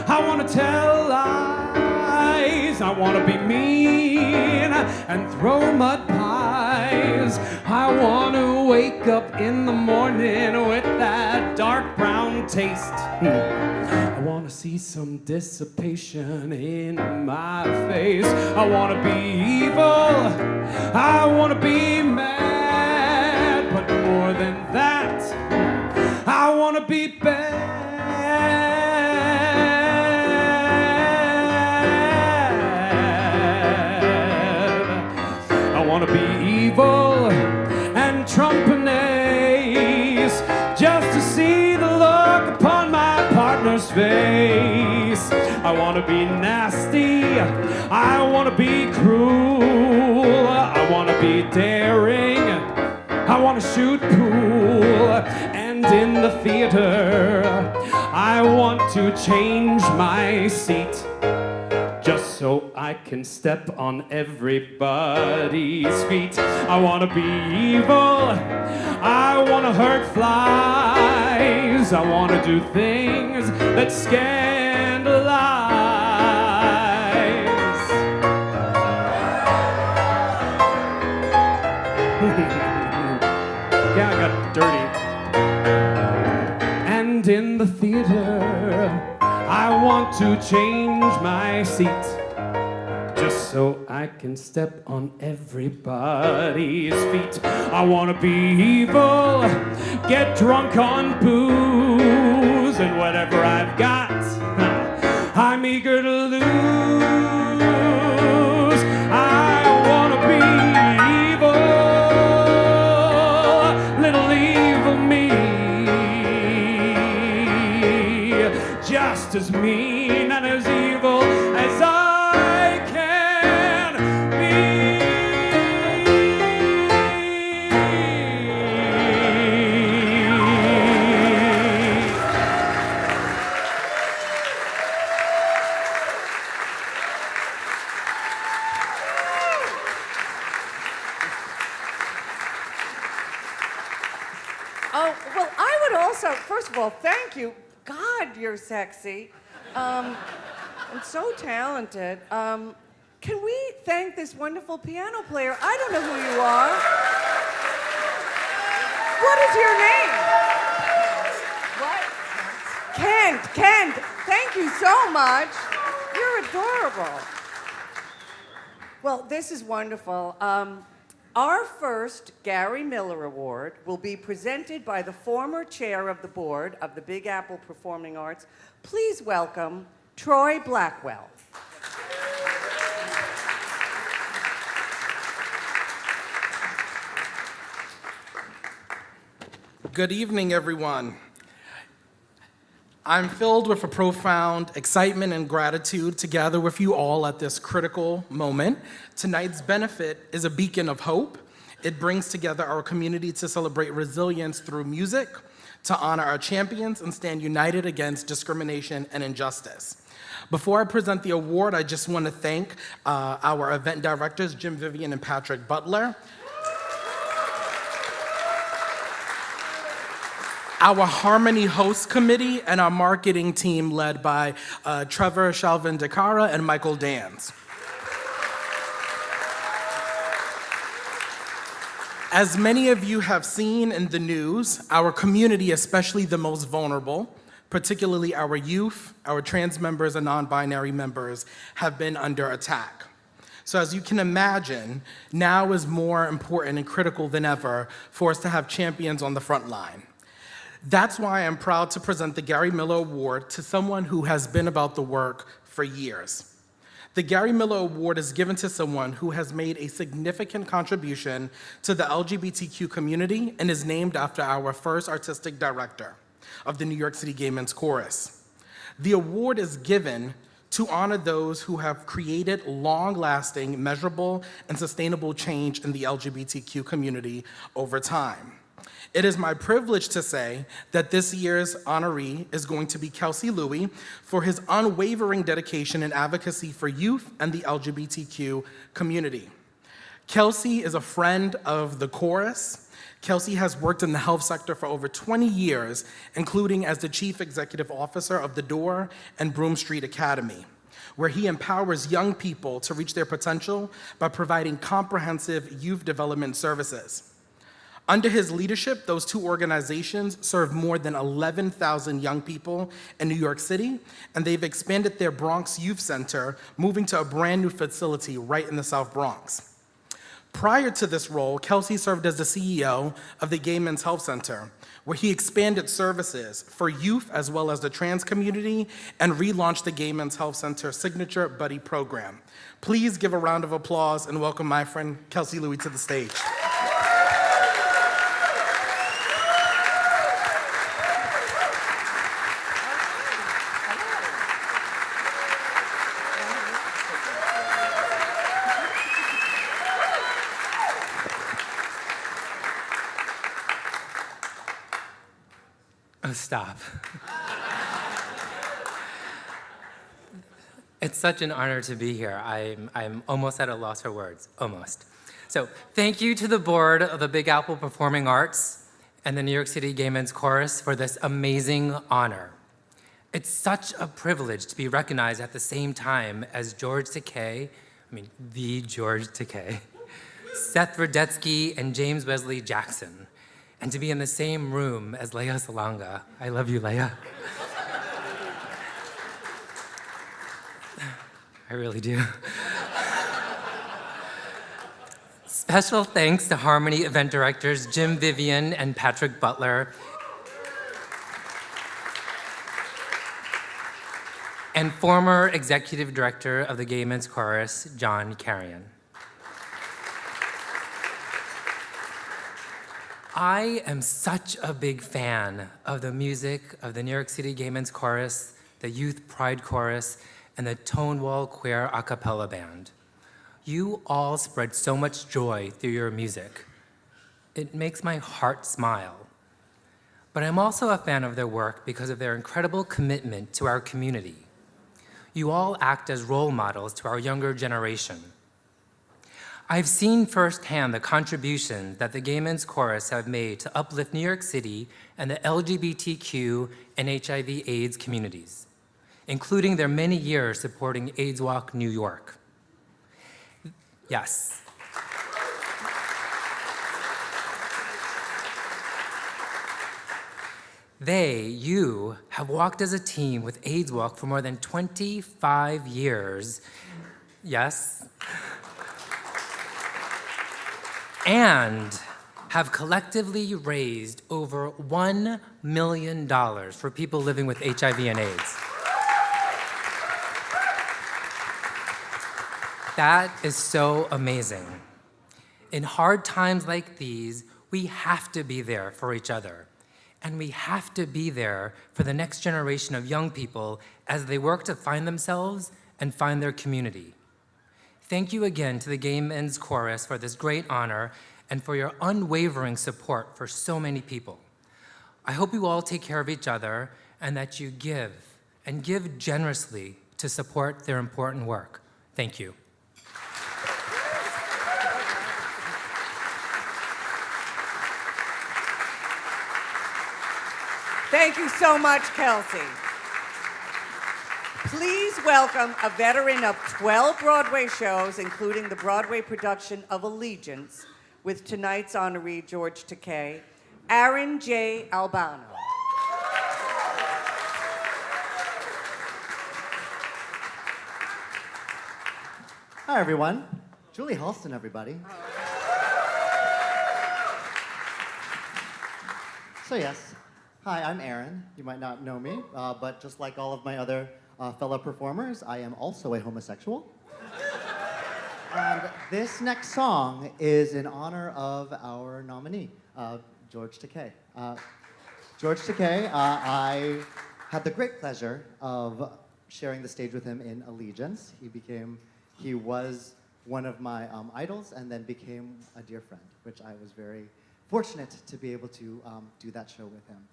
I wanna tell lies. I wanna be mean and throw mud pies. I wanna wake up in the morning with that dark brown taste. I wanna see some dissipation in my face. I wanna be evil. I wanna be mad. But more than that, I wanna be bad. I wanna be evil and trump an ace, just to see the look upon my partner's face. I wanna be nasty, I wanna be cruel, I wanna be daring, I wanna shoot pool, and And in the theater, I want to change my seat just so I can step on everybody's feet. I want to be evil. I want to hurt flies. I want to do things that scandalize. Yeah, I got dirty. And in the theater, I want to change my seat just so I can step on everybody's feet. I want to be evil, get drunk on booze, and whatever I've got, I'm eager to lose. I want to be evil, little evil me, just as mean and as evil as I can be. Oh, well, I would also, first of all, thank you. God, you're sexy. And so talented. Can we thank this wonderful piano player? I don't know who you are. What is your name? What? Kent. Thank you so much. You're adorable. Well, this is wonderful. Our first Gary Miller Award will be presented by the former chair of the board of the Big Apple Performing Arts. Please welcome Troy Blackwell. Good evening, everyone. I'm filled with a profound excitement and gratitude to gather with you all at this critical moment. Tonight's benefit is a beacon of hope. It brings together our community to celebrate resilience through music, to honor our champions, and stand united against discrimination and injustice. Before I present the award, I just want to thank our event directors, Jim Vivian and Patrick Butler, our Harmony Host Committee, and our marketing team led by Trevor Shalvin DeCara and Michael Dans. As many of you have seen in the news, our community, especially the most vulnerable, particularly our youth, our trans members and non-binary members, have been under attack. So as you can imagine, now is more important and critical than ever for us to have champions on the front line. That's why I'm proud to present the Gary Miller Award to someone who has been about the work for years. The Gary Miller Award is given to someone who has made a significant contribution to the LGBTQ community and is named after our first artistic director of the New York City Gay Men's Chorus. The award is given to honor those who have created long-lasting, measurable, and sustainable change in the LGBTQ community over time. It is my privilege to say that this year's honoree is going to be Kelsey Louie for his unwavering dedication and advocacy for youth and the LGBTQ community. Kelsey is a friend of the chorus. Kelsey has worked in the health sector for over 20 years, including as the Chief Executive Officer of The Door and Broome Street Academy, where he empowers young people to reach their potential by providing comprehensive youth development services. Under his leadership, those two organizations serve more than 11,000 young people in New York City, and they've expanded their Bronx Youth Center, moving to a brand new facility right in the South Bronx. Prior to this role, Kelsey served as the CEO of the Gay Men's Health Center, where he expanded services for youth as well as the trans community and relaunched the Gay Men's Health Center Signature Buddy Program. Please give a round of applause and welcome my friend Kelsey Louie to the stage. stop. It's such an honor to be here. I'm almost at a loss for words, almost. So thank you to the board of the Big Apple Performing Arts and the New York City Gay Men's Chorus for this amazing honor. It's such a privilege to be recognized at the same time as George Takei, the George Takei, Seth Rudetsky, and James Wesley Jackson, and to be in the same room as Lea Salonga. I love you, Lea. I really do. Special thanks to Harmony event directors Jim Vivian and Patrick Butler, and former executive director of the Gay Men's Chorus, John Carrion. I am such a big fan of the music of the New York City Gay Men's Chorus, the Youth Pride Chorus, and the Tonewall Queer a cappella band. You all spread so much joy through your music. It makes my heart smile. But I'm also a fan of their work because of their incredible commitment to our community. You all act as role models to our younger generation. I've seen firsthand the contributions that the Gay Men's Chorus have made to uplift New York City and the LGBTQ and HIV/AIDS communities, including their many years supporting AIDS Walk New York. Yes. You have walked as a team with AIDS Walk for more than 25 years. Yes. And have collectively raised over $1 million for people living with HIV and AIDS. That is so amazing. In hard times like these, we have to be there for each other. And we have to be there for the next generation of young people as they work to find themselves and find their community. Thank you again to the Gay Men's Chorus for this great honor and for your unwavering support for so many people. I hope you all take care of each other and that you give, and give generously to support their important work. Thank you. Thank you so much, Kelsey. Please welcome a veteran of 12 Broadway shows, including the Broadway production of Allegiance, with tonight's honoree, George Takei, Aaron J. Albano. Hi, everyone. Julie Halston, everybody. So yes, hi, I'm Aaron. You might not know me, but just like all of my other fellow performers, I am also a homosexual. And this next song is in honor of our nominee, George Takei. George Takei, I had the great pleasure of sharing the stage with him in Allegiance. He was one of my idols and then became a dear friend, which I was very fortunate to be able to do that show with him.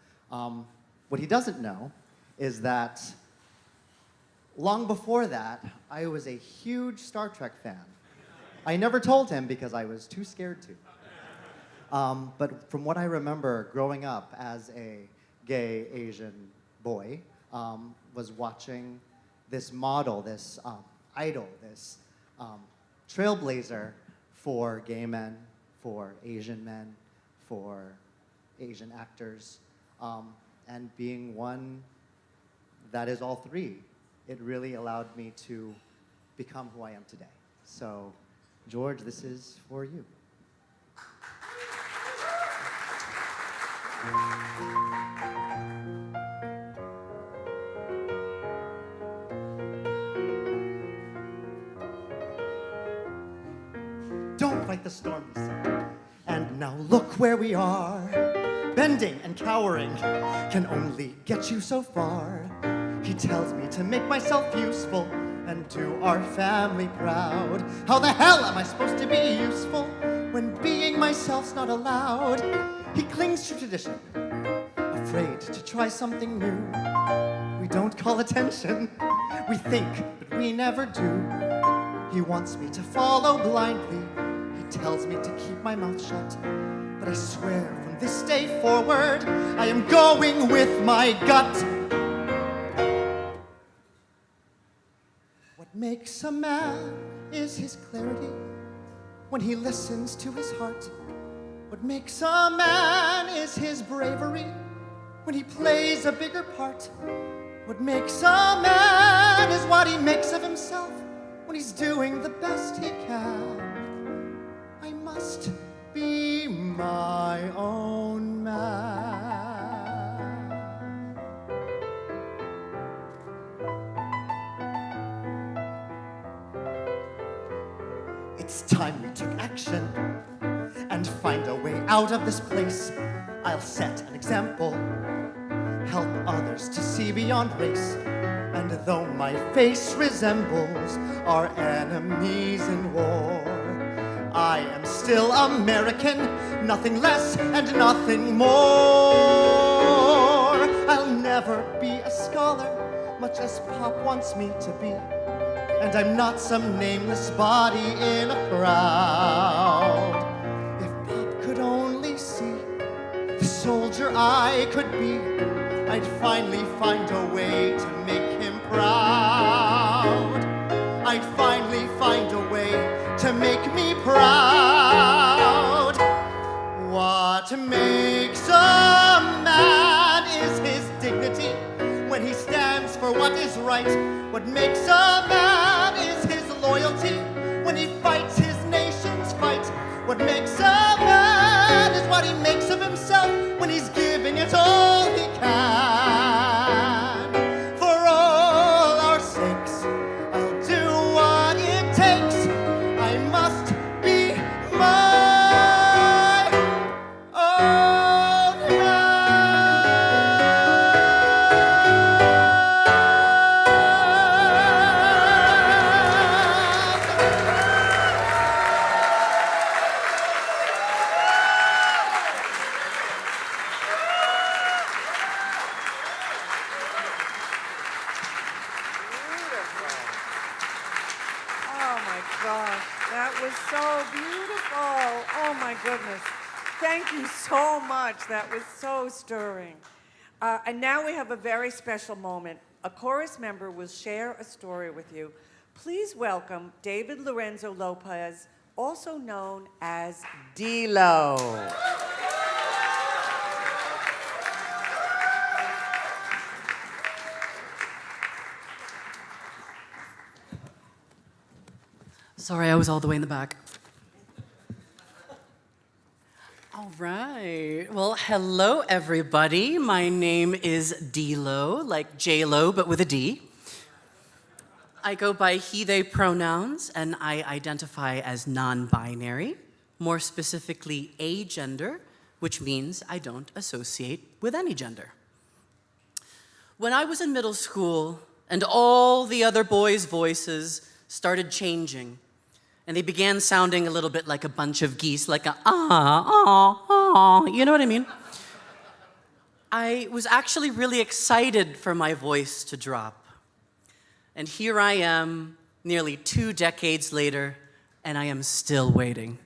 What he doesn't know is that long before that, I was a huge Star Trek fan. I never told him because I was too scared to. But from what I remember growing up as a gay Asian boy, was watching this model, this idol, this trailblazer for gay men, for Asian men, for Asian actors, and being one that is all three. It really allowed me to become who I am today. So, George, this is for you. Don't fight the storm, he said. And now look where we are. Bending and cowering can only get you so far. He tells me to make myself useful and do our family proud. How the hell am I supposed to be useful when being myself's not allowed? He clings to tradition, a afraid to try something new. We don't call attention. We think, but we never do. He wants me to follow blindly. He tells me to keep my mouth shut. But I swear from this day forward, I am going with my gut. What makes a man is his clarity when he listens to his heart. What makes a man is his bravery when he plays a bigger part. What makes a man is what he makes of himself when he's doing the best he can. I must be my own man. It's time we took action and find a way out of this place. I'll set an example, help others to see beyond race. And though my face resembles our enemies in war, I am still American, nothing less and nothing more. I'll never be a scholar, much as Pop wants me to be. And I'm not some nameless body in a crowd. If Pop could only see the soldier I could be, I'd finally find a way to make him proud. I'd finally find a way to make me proud. What makes a man is his dignity when he stands for what is right. What makes a man is his loyalty when he fights his nation's fight. What makes a man is what he makes of himself when he's giving it all he can. For all our sakes, I'll do what it takes. I must be my own goodness. Thank you so much. That was so stirring. And now we have a very special moment. A chorus member will share a story with you. Please welcome David Lorenzo Lopez, also known as D-Lo. Sorry, I was all the way in the back. All right. Well, hello, everybody. My name is D-Lo, like J-Lo, but with a D. I go by he, they pronouns, and I identify as non-binary, more specifically agender, which means I don't associate with any gender. When I was in middle school and all the other boys' voices started changing, and they began sounding a little bit like a bunch of geese, like a you know what I mean? I was actually really excited for my voice to drop. And here I am, nearly 2 decades later, and I am still waiting.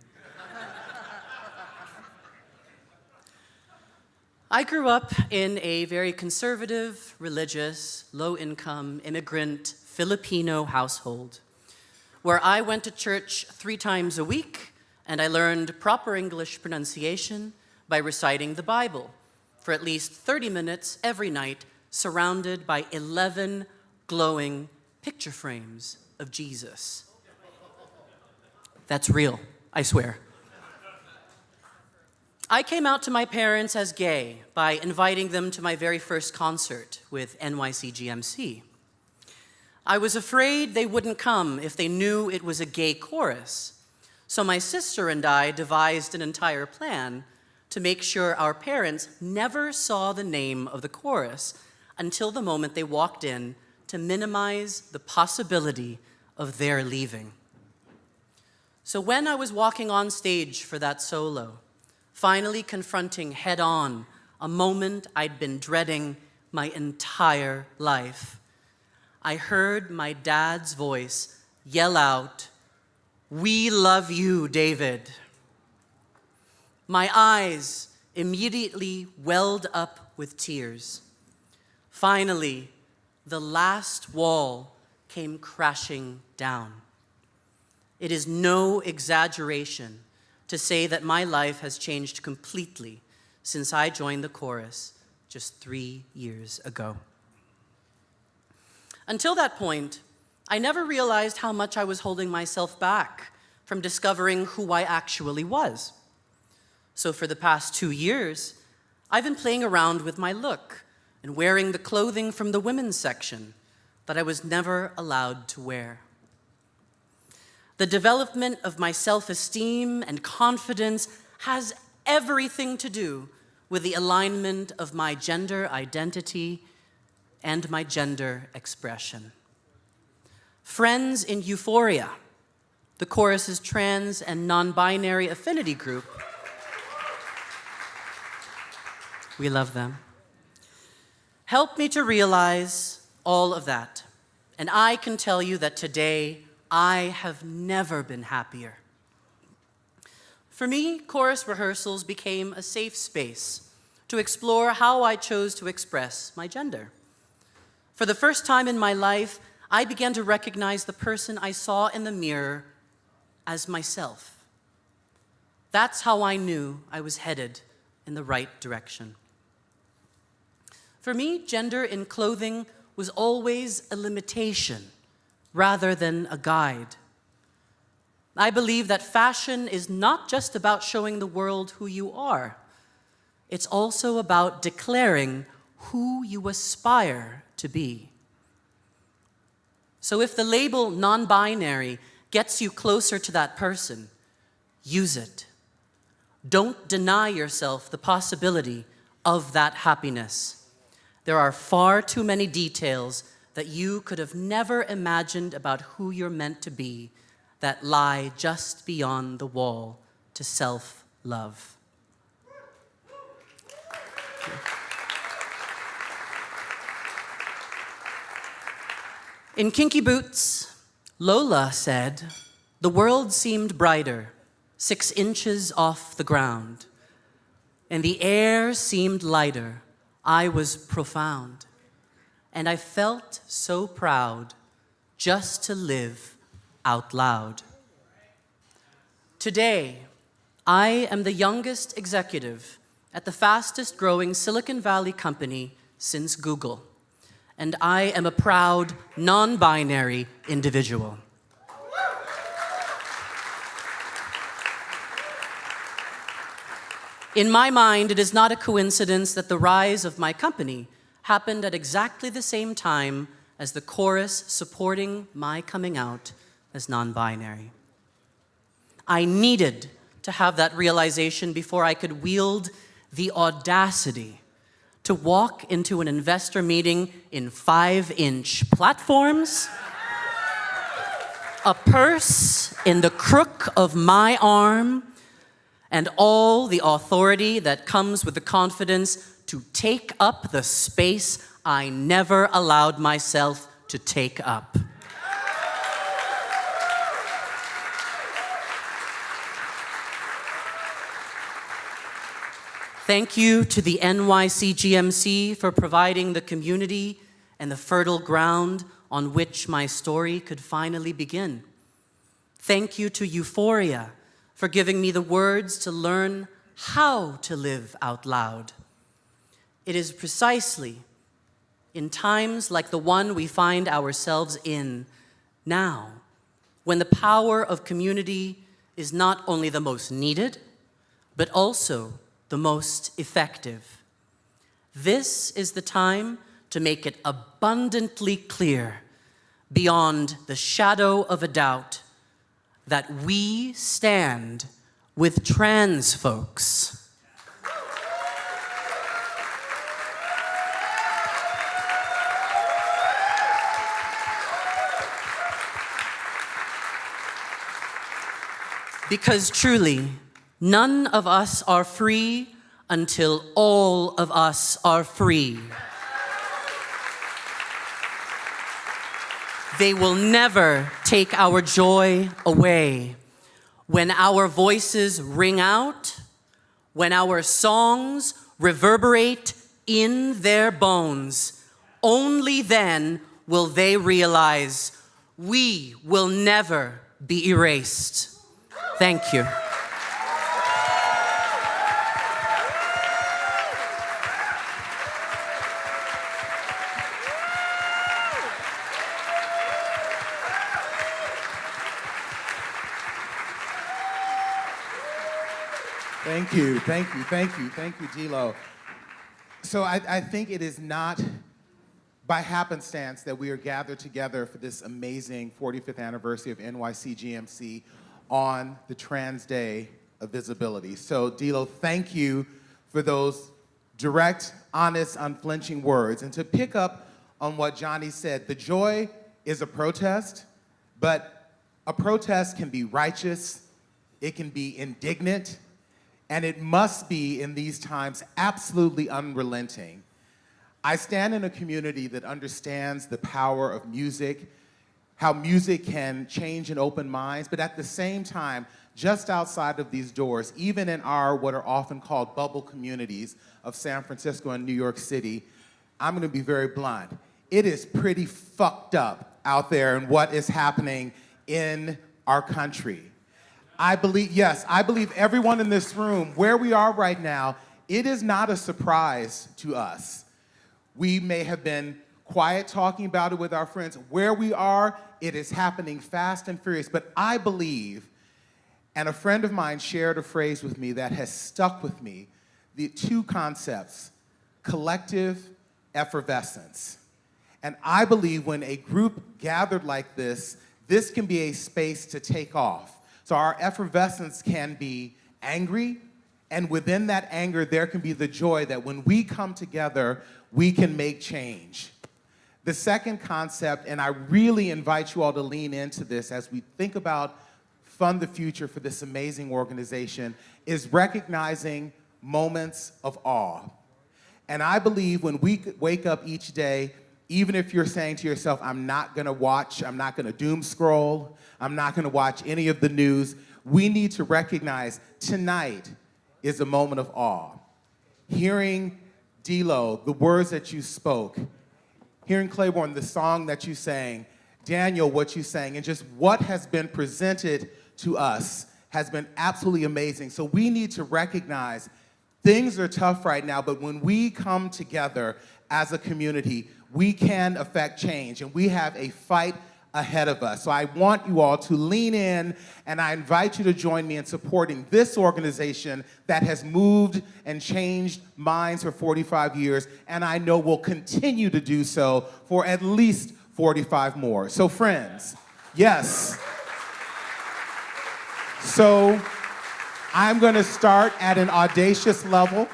I grew up in a very conservative, religious, low-income, immigrant, Filipino household, where I went to church 3 times a week, and I learned proper English pronunciation by reciting the Bible for at least 30 minutes every night, surrounded by 11 glowing picture frames of Jesus. That's real, I swear. I came out to my parents as gay by inviting them to my very first concert with NYCGMC. I was afraid they wouldn't come if they knew it was a gay chorus. So my sister and I devised an entire plan to make sure our parents never saw the name of the chorus until the moment they walked in to minimize the possibility of their leaving. So when I was walking on stage for that solo, finally confronting head-on a moment I'd been dreading my entire life. I heard my dad's voice yell out, "We love you, David." My eyes immediately welled up with tears. Finally, the last wall came crashing down. It is no exaggeration to say that my life has changed completely since I joined the chorus just 3 years ago. Until that point, I never realized how much I was holding myself back from discovering who I actually was. So for the past 2 years, I've been playing around with my look and wearing the clothing from the women's section that I was never allowed to wear. The development of my self-esteem and confidence has everything to do with the alignment of my gender identity and my gender expression. Friends in Euphoria, the chorus's trans and non-binary affinity group, we love them, helped me to realize all of that. And I can tell you that today, I have never been happier. For me, chorus rehearsals became a safe space to explore how I chose to express my gender. For the first time in my life, I began to recognize the person I saw in the mirror as myself. That's how I knew I was headed in the right direction. For me, gender in clothing was always a limitation rather than a guide. I believe that fashion is not just about showing the world who you are. It's also about declaring who you aspire to be. So if the label non-binary gets you closer to that person, use it. Don't deny yourself the possibility of that happiness. There are far too many details that you could have never imagined about who you're meant to be that lie just beyond the wall to self-love. In Kinky Boots, Lola said, "The world seemed brighter, 6 inches off the ground, and the air seemed lighter. I was profound, and I felt so proud just to live out loud." Today, I am the youngest executive at the fastest growing Silicon Valley company since Google, and I am a proud non-binary individual. In my mind, it is not a coincidence that the rise of my company happened at exactly the same time as the chorus supporting my coming out as non-binary. I needed to have that realization before I could wield the audacity to walk into an investor meeting in 5-inch platforms, a purse in the crook of my arm, and all the authority that comes with the confidence to take up the space I never allowed myself to take up. Thank you to the NYCGMC for providing the community and the fertile ground on which my story could finally begin. Thank you to Euphoria for giving me the words to learn how to live out loud. It is precisely in times like the one we find ourselves in now, when the power of community is not only the most needed, but also the most effective. This is the time to make it abundantly clear, beyond the shadow of a doubt, that we stand with trans folks. Because truly, none of us are free until all of us are free. They will never take our joy away. When our voices ring out, when our songs reverberate in their bones, only then will they realize we will never be erased. Thank you. Thank you, Dilo. So I think it is not by happenstance that we are gathered together for this amazing 45th anniversary of NYC GMC on the Trans Day of Visibility. So Dilo, thank you for those direct, honest, unflinching words. And to pick up on what Johnny said, the joy is a protest, but a protest can be righteous, it can be indignant, and it must be, in these times, absolutely unrelenting. I stand in a community that understands the power of music, how music can change and open minds, but at the same time, just outside of these doors, even in our what are often called bubble communities of San Francisco and New York City, I'm gonna be very blunt. It is pretty fucked up out there in what is happening in our country. I believe everyone in this room, where we are right now, it is not a surprise to us. We may have been quiet talking about it with our friends. Where we are, it is happening fast and furious. But I believe, and a friend of mine shared a phrase with me that has stuck with me, the two concepts, collective effervescence. And I believe when a group gathered like this can be a space to take off. So our effervescence can be angry, and within that anger, there can be the joy that when we come together, we can make change. The second concept, and I really invite you all to lean into this as we think about Fund the Future for this amazing organization, is recognizing moments of awe. And I believe when we wake up each day, even if you're saying to yourself, I'm not gonna doom scroll, I'm not gonna watch any of the news, we need to recognize tonight is a moment of awe. Hearing Dilo, the words that you spoke, hearing Claybourne, the song that you sang, Daniel, what you sang, and just what has been presented to us has been absolutely amazing. So we need to recognize things are tough right now, but when we come together as a community, we can affect change, and we have a fight ahead of us. So I want you all to lean in, and I invite you to join me in supporting this organization that has moved and changed minds for 45 years, and I know will continue to do so for at least 45 more. So friends, yes. So I'm gonna start at an audacious level.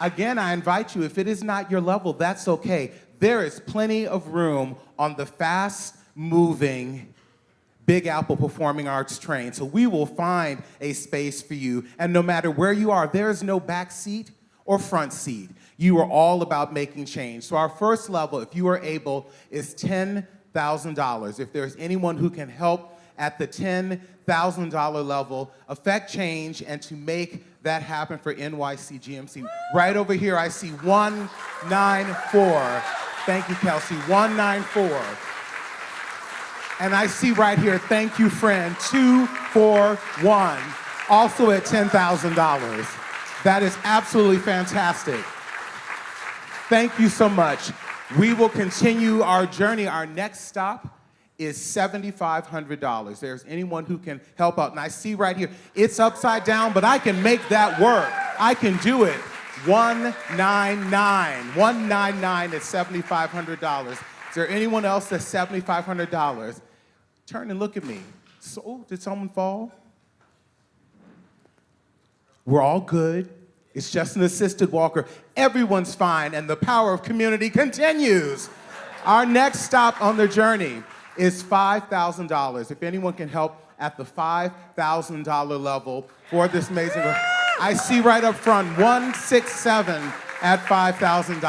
Again, I invite you, if it is not your level, that's okay. There is plenty of room on the fast-moving Big Apple Performing Arts train, so we will find a space for you. And no matter where you are, there is no back seat or front seat. You are all about making change. So our first level, if you are able, is $10,000. If there's anyone who can help at the $10,000 level, affect change, and to make that happen for NYC GMC. Right over here, I see 194. Thank you, Kelsey, 194. And I see right here, thank you, friend, 241, also at $10,000. That is absolutely fantastic. Thank you so much. We will continue our journey. Our next stop is $7,500. There's anyone who can help out. And I see right here, it's upside down, but I can make that work. I can do it. 199. 199 is $7,500. Is there anyone else that's $7,500? Turn and look at me. So, did someone fall? We're all good. It's just an assisted walker. Everyone's fine, and the power of community continues. Our next stop on the journey is $5,000. If anyone can help at the $5,000 level for this amazing, I see right up front, 167 at $5,000.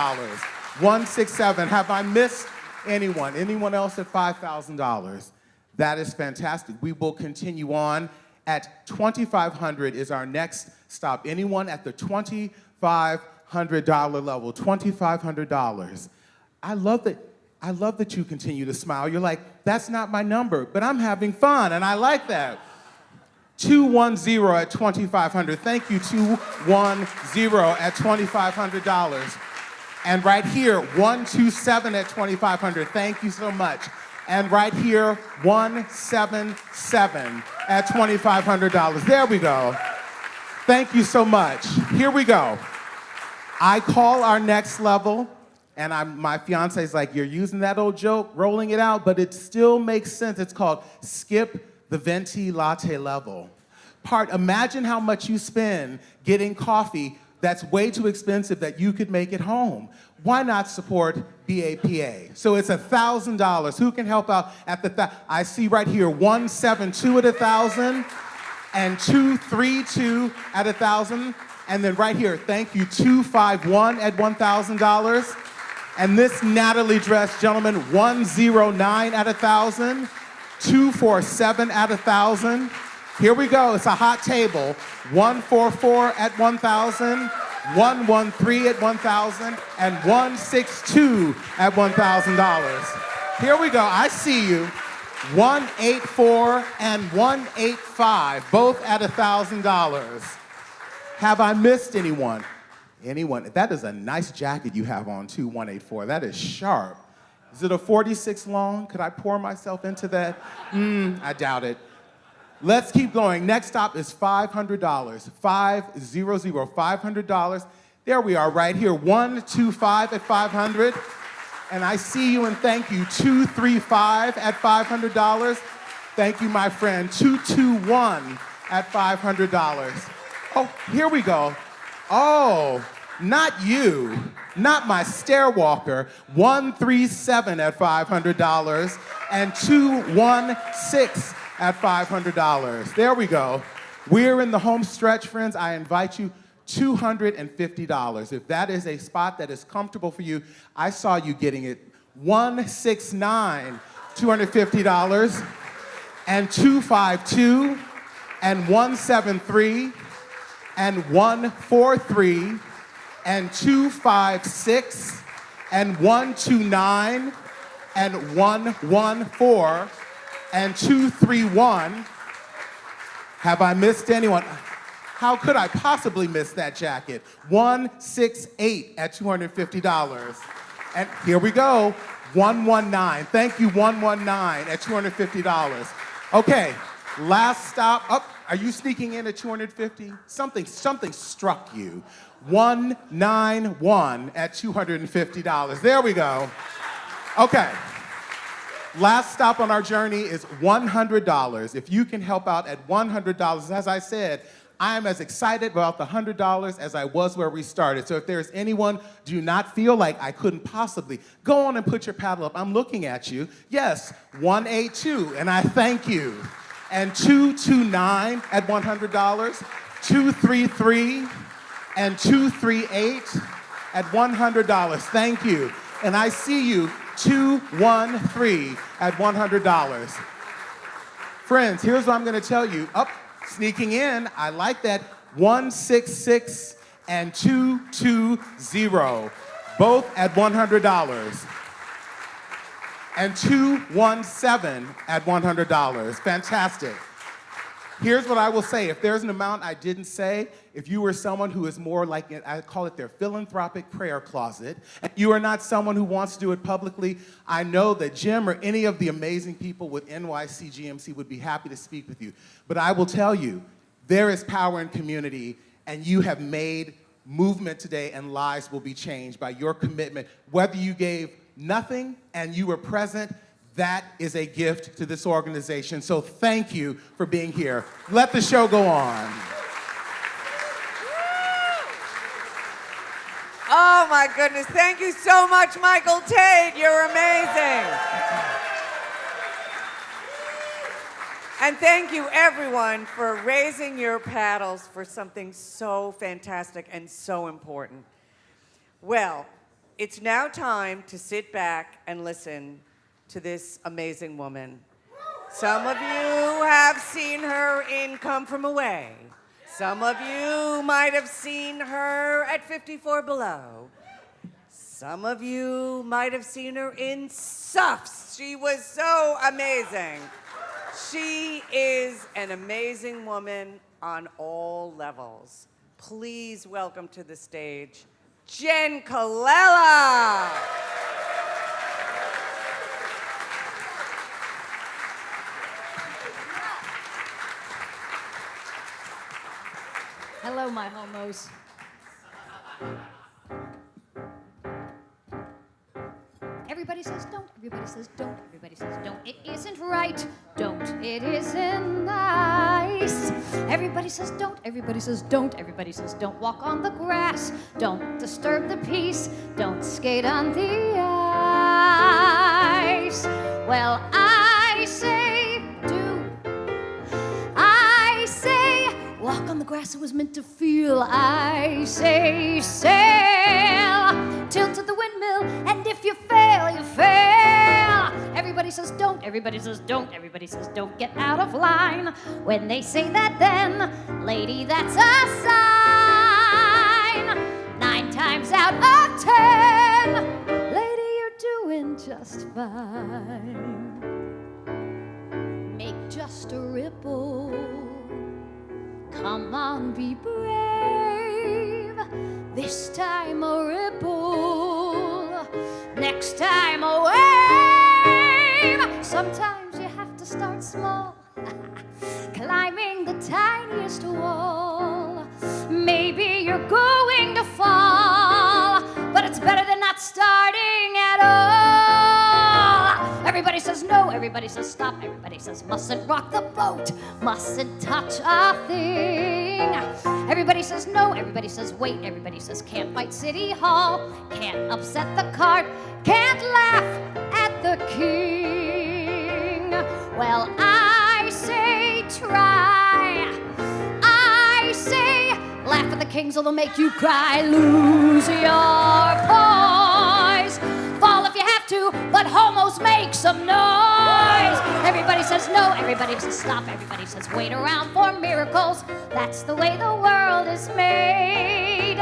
167. Have I missed anyone? Anyone else at $5,000? That is fantastic. We will continue on. At $2,500 is our next stop. Anyone at the $2,500 level? $2,500. I love that you continue to smile. You're like, that's not my number, but I'm having fun, and I like that. 210 at $2,500. Thank you, 210 at $2,500. And right here, 127 at $2,500. Thank you so much. And right here, 177 at $2,500. There we go. Thank you so much. Here we go. I call our next level, and my fiance's like, you're using that old joke, rolling it out, but it still makes sense. It's called skip the venti latte level. Imagine how much you spend getting coffee that's way too expensive that you could make at home. Why not support BAPA? So it's $1,000. Who can help out at the, I see right here, 172 at 1,000 and 232 at 1,000. And then right here, thank you, 251 at $1,000. And this Natalie dress, gentleman, 109 at 1,000. 247 at 1,000. Here we go, it's a hot table. 144 at 1,000, 113 at 1,000, and 162 at $1,000. Here we go, I see you. 184 and 185, both at $1,000. Have I missed anyone? Anyone? That is a nice jacket you have on too, 184. That is sharp. Is it a 46 long? Could I pour myself into that? I doubt it. Let's keep going. Next stop is $500. 500, $500. There we are right here. 125 at $500. And I see you and thank you. 235 at $500. Thank you, my friend. 221 at $500. Oh, here we go. Oh, not you. Not my stairwalker. 137 at $500 and 216 at $500. There we go. We're in the home stretch, friends. I invite you, $250. If that is a spot that is comfortable for you, I saw you getting it. 169, $250, and 252, and 173, and 143, and 256, and 129, and 114, and 231. Have I missed anyone? How could I possibly miss that jacket? 168 at $250. And here we go, 119. Thank you, 119 at $250. Okay, last stop. Oh, are you sneaking in at 250? Something struck you. 191 at $250. There we go. Okay. Last stop on our journey is $100. If you can help out at $100, as I said, I am as excited about the $100 as I was where we started. So if there's anyone, do not feel like I couldn't possibly, go on and put your paddle up. I'm looking at you. Yes, 182, and I thank you. And 229 at $100, 233, and 238 at $100. Thank you. And I see you, 213 at $100. Friends, here's what I'm gonna tell you. Up, sneaking in, I like that. 166 and 220, both at $100. And 217 at $100. Fantastic. Here's what I will say. If there's an amount I didn't say, if you were someone who is more like, I call it their philanthropic prayer closet, and you are not someone who wants to do it publicly, I know that Jim or any of the amazing people with NYC GMC would be happy to speak with you. But I will tell you, there is power in community, and you have made movement today, and lives will be changed by your commitment. Whether you gave nothing and you were present, that is a gift to this organization. So thank you for being here. Let the show go on. Oh my goodness, thank you so much, Michael Tate. You're amazing. And thank you, everyone, for raising your paddles for something so fantastic and so important. Well, it's now time to sit back and listen to this amazing woman. Some of you have seen her in Come From Away. Some of you might have seen her at 54 Below. Some of you might have seen her in Suffs. She was so amazing. She is an amazing woman on all levels. Please welcome to the stage, Jenn Colella. Hello, my homos. Everybody says don't, everybody says don't, everybody says don't. It isn't right, don't, it isn't nice. Everybody says don't, everybody says don't, everybody says don't walk on the grass, don't disturb the peace, don't skate on the ice. Well, I say do. I say walk on the grass it was meant to feel. I say sail, tilt to the windmill, and if you fail, you fail. Everybody says don't, everybody says don't, everybody says don't. Get out of line. When they say that, then, lady, that's a sign. 9 times out of 10, lady, you're doing just fine. Make just a ripple. Come on, be brave. This time a ripple, next time a wave. Sometimes you have to start small, climbing the tiniest wall. Maybe you're going to fall, but it's better than not starting at all. Everybody says no, everybody says stop, everybody says mustn't rock the boat, mustn't touch a thing. Everybody says no, everybody says wait, everybody says can't fight City Hall, can't upset the cart, can't laugh at the king. Well, I say try, I say laugh at the kings or they'll make you cry. Lose your poise, fall if you have to, but homos make some noise. Everybody says no, everybody says stop, everybody says wait around for miracles. That's the way the world is made.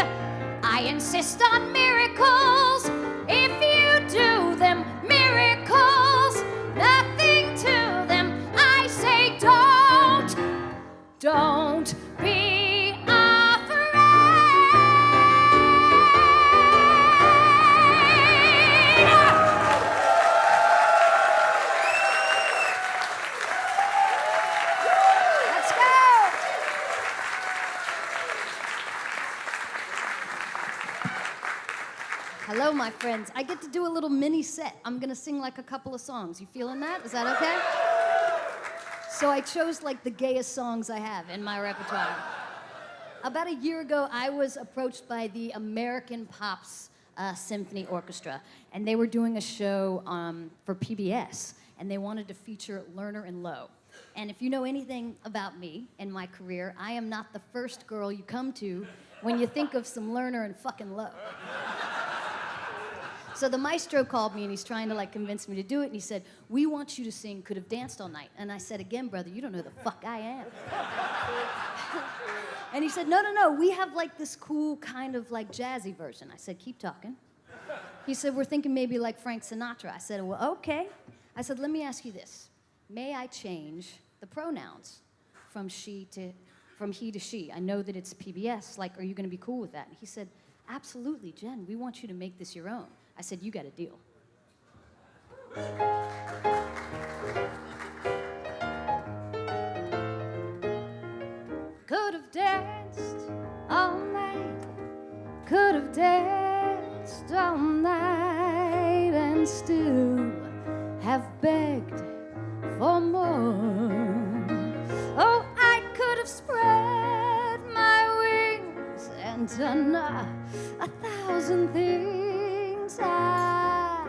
I insist on miracles. If you do them, miracles, nothing to them. I say don't be afraid. Let's go. Hello, my friends. I get to do a little mini set. I'm gonna sing like a couple of songs. You feeling that? Is that okay? So I chose like the gayest songs I have in my repertoire. About a year ago, I was approached by the American Pops Symphony Orchestra, and they were doing a show for PBS, and they wanted to feature Lerner and Lowe. And if you know anything about me and my career, I am not the first girl you come to when you think of some Lerner and fucking Lowe. So the maestro called me and he's trying to like convince me to do it, and he said, "We want you to sing Could Have Danced All Night." And I said, "Again, brother, you don't know who the fuck I am." And he said, no, we have like this cool kind of like jazzy version. I said, "Keep talking." He said, "We're thinking maybe like Frank Sinatra." I said, "Well, okay." I said, "Let me ask you this. May I change the pronouns from he to she? I know that it's PBS. Like, are you gonna be cool with that?" And he said, "Absolutely, Jen. We want you to make this your own." I said, "You got a deal." Could have danced all night, could have danced all night, and still have begged for more. Oh, I could have spread my wings and done 1,000 things I've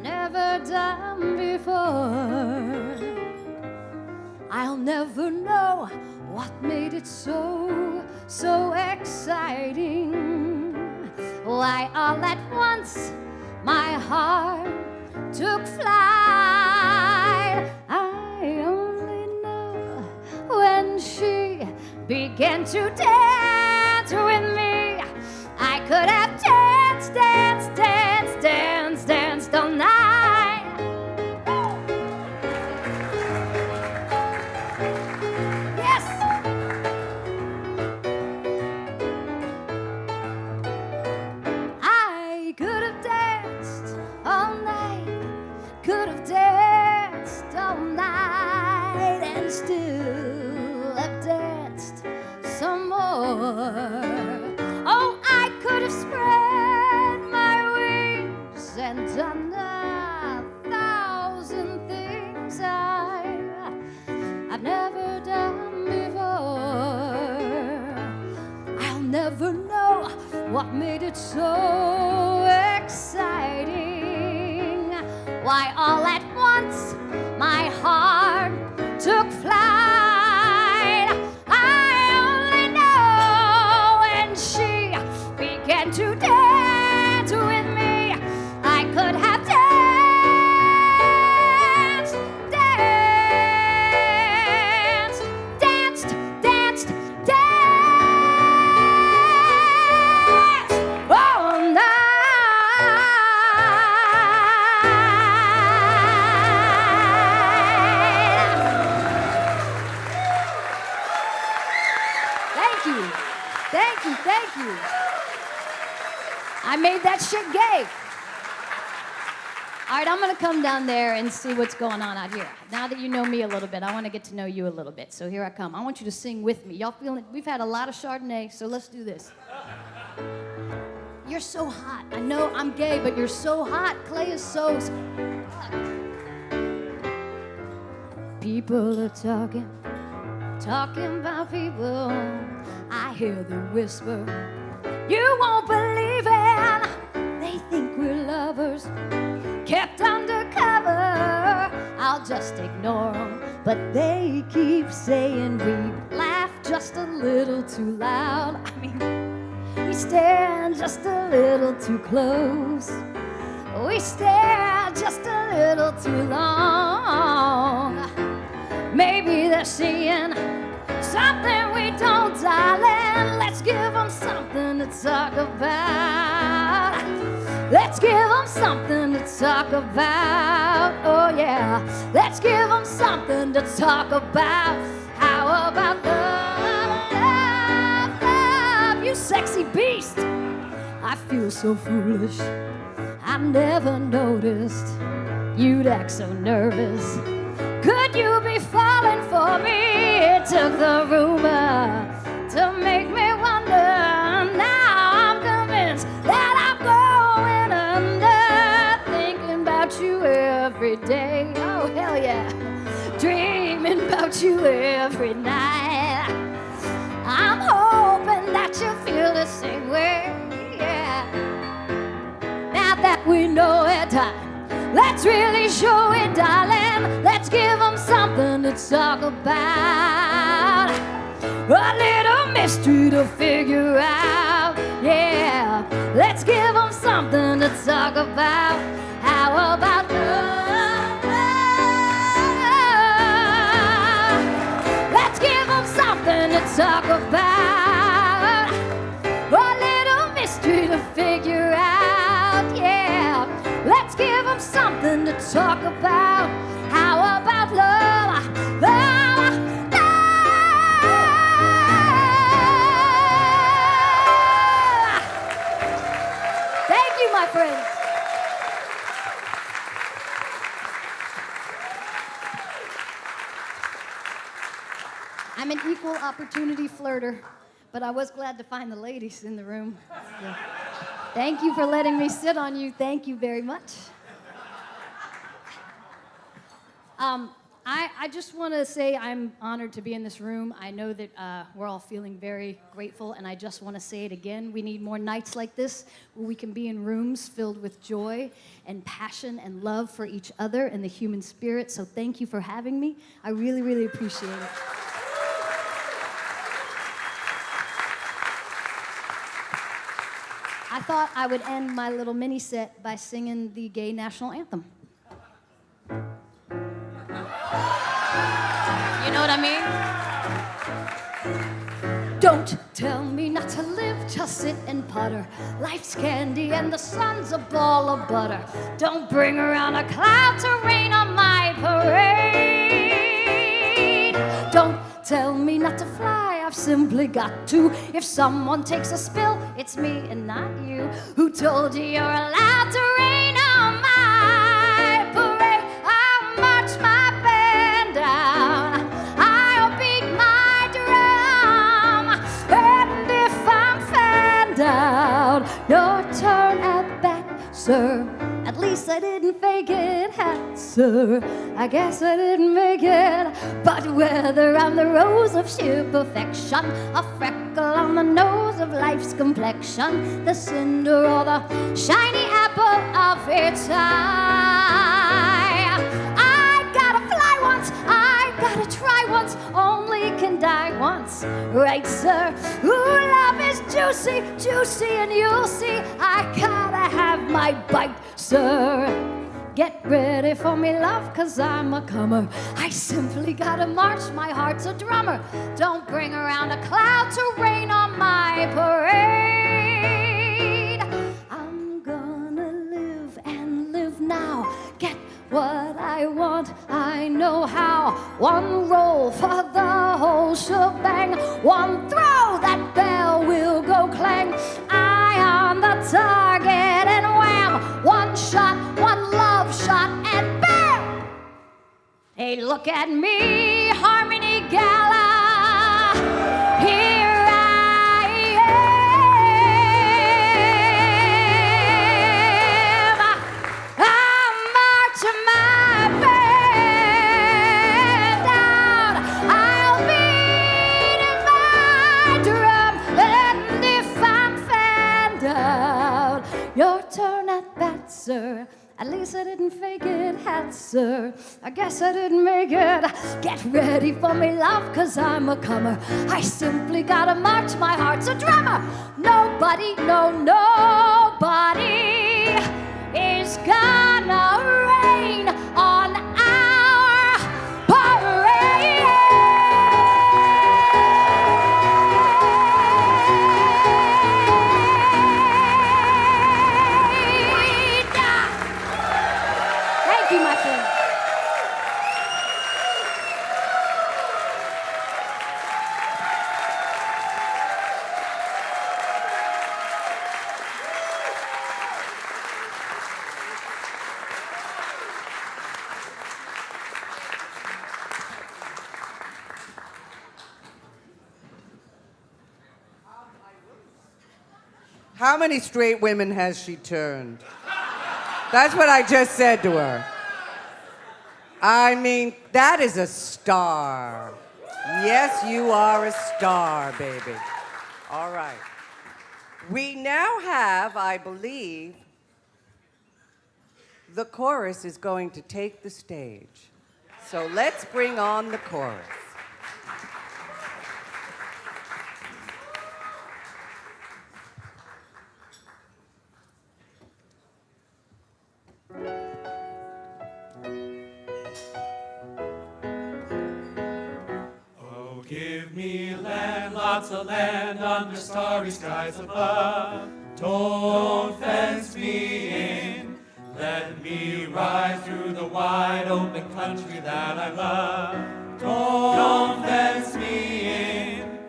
never done before. never know what made it so, so exciting. Why all at once my heart took flight. I only know when she began to dance with me. I could have danced, danced, danced, danced, danced all night. Yes! I could have danced all night, could have danced all night, and still have danced some more. Oh, I could have spread my wings and done 1,000 things I've never done before. I'll never know what made it so exciting. Why all at once my heart took flight. I only know when she began to dance with me. I could have danced, danced, danced, danced, danced all night. Thank you. Thank you, thank you. I made that shit gay. All right, I'm gonna come down there and see what's going on out here. Now that you know me a little bit, I wanna get to know you a little bit. So here I come. I want you to sing with me. Y'all feeling, we've had a lot of Chardonnay, so let's do this. You're so hot. I know I'm gay, but you're so hot. Clay is so hot. People are talking about people. I hear them whisper, you won't believe it. They think we're lovers, kept undercover. I'll just ignore them, but they keep saying we laugh just a little too loud. I mean, we stand just a little too close. We stare just a little too long. Maybe they're seeing something we don't, darling. Let's give them something to talk about. Let's give them something to talk about. Oh yeah, let's give them something to talk about. How about love, love, love, you sexy beast? I feel so foolish. I never noticed you'd act so nervous. Could you be falling for me? It took the rumor to make me wonder. Now I'm convinced that I'm going under, thinking about you every day. Oh, hell yeah. Dreaming about you every night. I'm hoping that you feel the same way, yeah. Now that we know it, let's really show it, darling. Let's give them something to talk about. A little mystery to figure out, yeah. Let's give them something to talk about. How about love? Let's give them something to talk about. A little mystery to figure out, yeah. Let's give them something to talk about. How about love? Love, love. Thank you, my friends. I'm an equal opportunity flirter, but I was glad to find the ladies in the room. Yeah. Thank you for letting me sit on you. Thank you very much. I just want to say I'm honored to be in this room. I know that we're all feeling very grateful, and I just want to say it again. We need more nights like this where we can be in rooms filled with joy and passion and love for each other and the human spirit. So thank you for having me. I really, really appreciate it. I thought I would end my little mini set by singing the gay national anthem. You know what I mean? Don't tell me not to live, just sit and putter. Life's candy and the sun's a ball of butter. Don't bring around a cloud to rain on my parade. Don't tell me not to fly, I've simply got to. If someone takes a spill, it's me and not you. Who told you you're allowed to rain on my parade? I'll march my band down, I'll beat my drum, and if I'm fanned out, your turn at bat, sir. At least I didn't fake it, sir. I guess I didn't make it. But whether I'm the rose of sheer perfection, a freckle on the nose of life's complexion, the cinder or the shiny apple of its eye, I gotta fly once, I gotta try once, only can die once, right, sir? Ooh, love is juicy, juicy, and you'll see I gotta have my bite, sir. Get ready for me, love, 'cause I'm a comer. I simply gotta march, my heart's a drummer. Don't bring around a cloud to rain on my parade. I'm gonna live and live now. Get what I want, I know how. One roll for the whole shebang. One throw, that bell will go clang. Eye on the target and wham. One shot, one love shot, and bam! Hey, look at me, Harmony Gala. Here I am. I'm marching my band down. I'll beat my drum, and if I'm fanned out, your turn at bat, sir. At least I didn't fake it, sir. I guess I didn't make it. Get ready for me, love, 'cause I'm a comer. I simply gotta march, my heart's a drummer. Nobody, no, nobody is gonna rain on our parade. Thank you, my friend. How many straight women has she turned? That's what I just said to her. I mean, that is a star. Yes, you are a star, baby. All right. We now have, I believe, the chorus is going to take the stage. So let's bring on the chorus. Oh, give me land, lots of land under starry skies above. Don't fence me in. Let me ride through the wide open country that I love. Don't fence me in.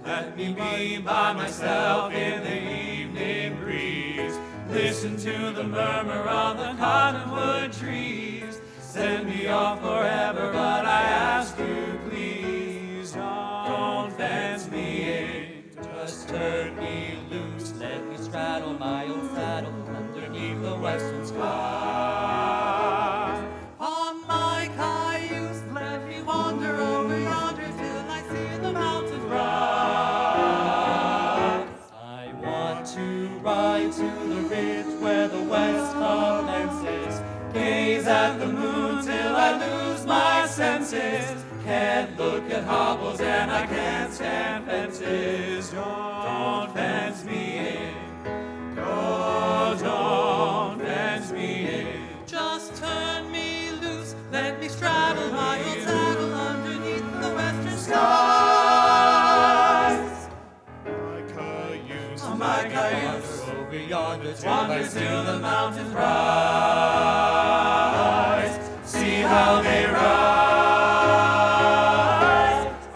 Let me be by myself in the evening breeze. Listen to the murmur of the cottonwood trees. Send me off forever, but I ask you please, don't fence me in. Just turn me loose, let me straddle my old saddle underneath the western sky. On my cayuse Can't look at hobbles and I can't stand fences. Don't fence me in. No, don't fence me in. Just turn me loose, let me straddle my old saddle underneath the western skies. My cayuse, over yonder, wanders till the mountains rise. See how they rise.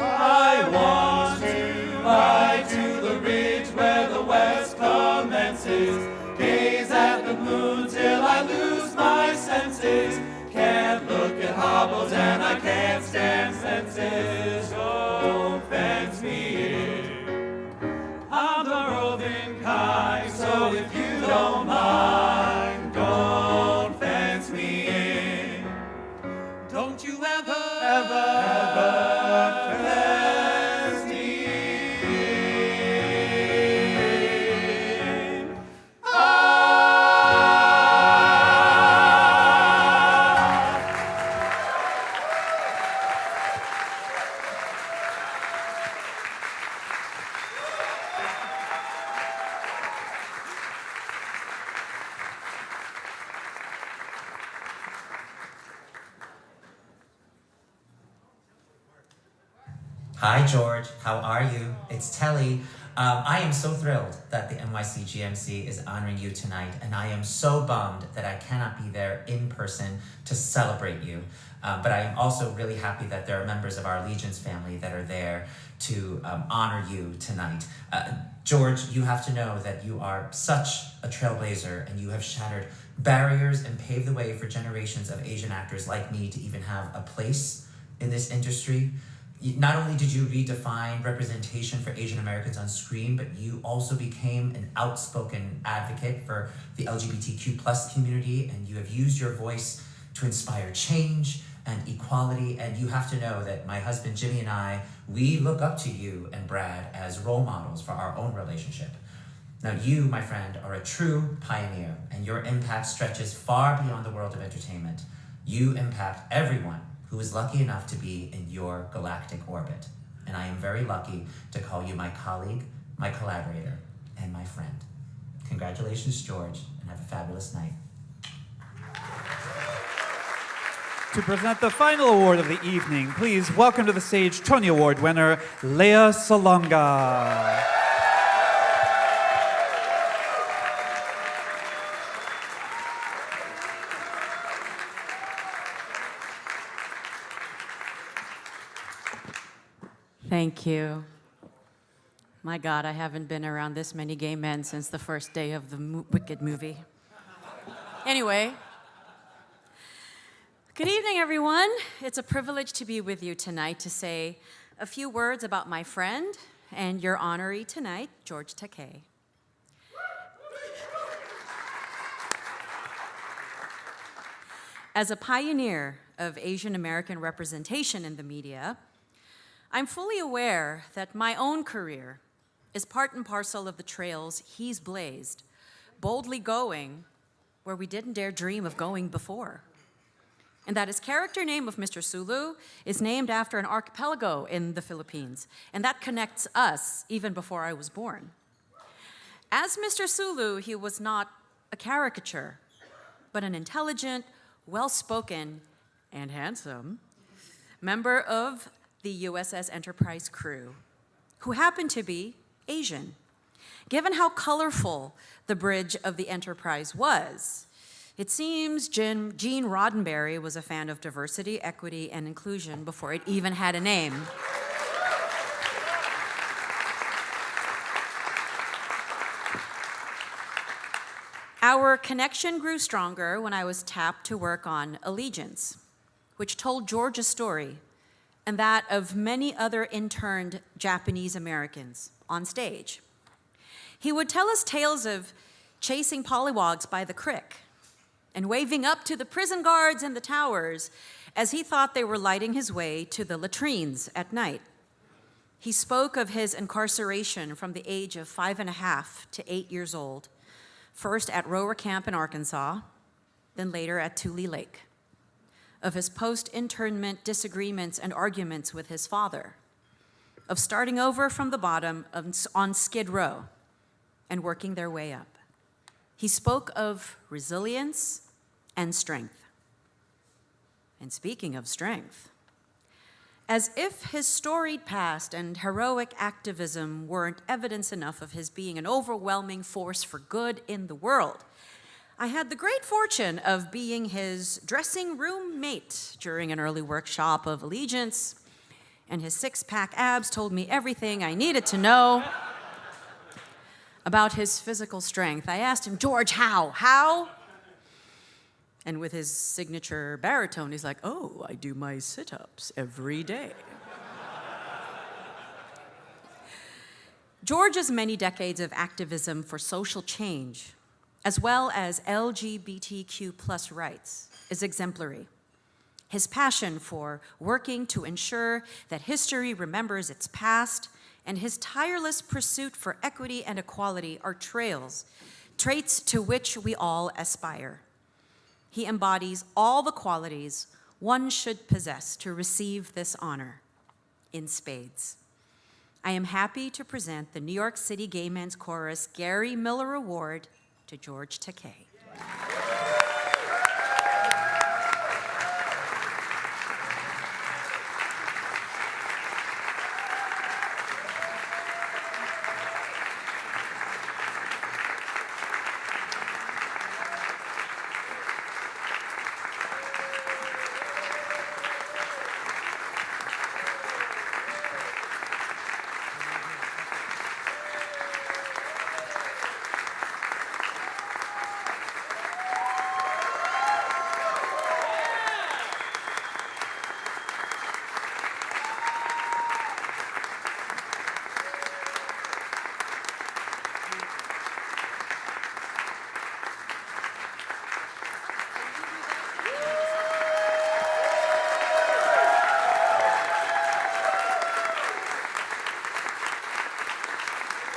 I want to ride to the ridge where the west commences. Gaze at the moon till I lose my senses. Can't look at hobbles and I can't stand fences. Don't fence me in. I'm the roving kind, so if you don't mind, don't fence me in. Don't you ever fence me in. Hi, George. How are you? It's Telly. I am so thrilled that the NYC GMC is honoring you tonight, and I am so bummed that I cannot be there in person to celebrate you. But I am also really happy that there are members of our Legions family that are there to honor you tonight. George, you have to know that you are such a trailblazer, and you have shattered barriers and paved the way for generations of Asian actors like me to even have a place in this industry. Not only did you redefine representation for Asian Americans on screen, but you also became an outspoken advocate for the LGBTQ+ community, and you have used your voice to inspire change and equality. And you have to know that my husband Jimmy and I, we look up to you and Brad as role models for our own relationship. Now you, my friend, are a true pioneer, and your impact stretches far beyond the world of entertainment. You impact everyone who is lucky enough to be in your galactic orbit. And I am very lucky to call you my colleague, my collaborator, and my friend. Congratulations, George, and have a fabulous night. To present the final award of the evening, please welcome to the stage Tony Award winner, Lea Salonga. Thank you. My God, I haven't been around this many gay men since the first day of the Wicked movie. Anyway, good evening, everyone. It's a privilege to be with you tonight to say a few words about my friend and your honoree tonight, George Takei. As a pioneer of Asian American representation in the media, I'm fully aware that my own career is part and parcel of the trails he's blazed, boldly going where we didn't dare dream of going before. And that his character name of Mr. Sulu is named after an archipelago in the Philippines, and that connects us even before I was born. As Mr. Sulu, he was not a caricature, but an intelligent, well-spoken, and handsome member of the USS Enterprise crew, who happened to be Asian. Given how colorful the bridge of the Enterprise was, it seems Gene Roddenberry was a fan of diversity, equity, and inclusion before it even had a name. Our connection grew stronger when I was tapped to work on Allegiance, which told George's story and that of many other interned Japanese Americans on stage. He would tell us tales of chasing pollywogs by the crick and waving up to the prison guards in the towers as he thought they were lighting his way to the latrines at night. He spoke of his incarceration from the age of 5.5 to 8 years old, first at Rower Camp in Arkansas, then later at Tule Lake. of his post-internment disagreements and arguments with his father, of starting over from the bottom on Skid Row and working their way up. He spoke of resilience and strength. And speaking of strength, as if his storied past and heroic activism weren't evidence enough of his being an overwhelming force for good in the world, I had the great fortune of being his dressing room mate during an early workshop of Allegiance, and his six-pack abs told me everything I needed to know about his physical strength. I asked him, George, how? And with his signature baritone, he's like, oh, I do my sit-ups every day. George's many decades of activism for social change, as well as LGBTQ+ rights, is exemplary. His passion for working to ensure that history remembers its past and his tireless pursuit for equity and equality are traits to which we all aspire. He embodies all the qualities one should possess to receive this honor in spades. I am happy to present the New York City Gay Men's Chorus Gary Miller Award to George Takei.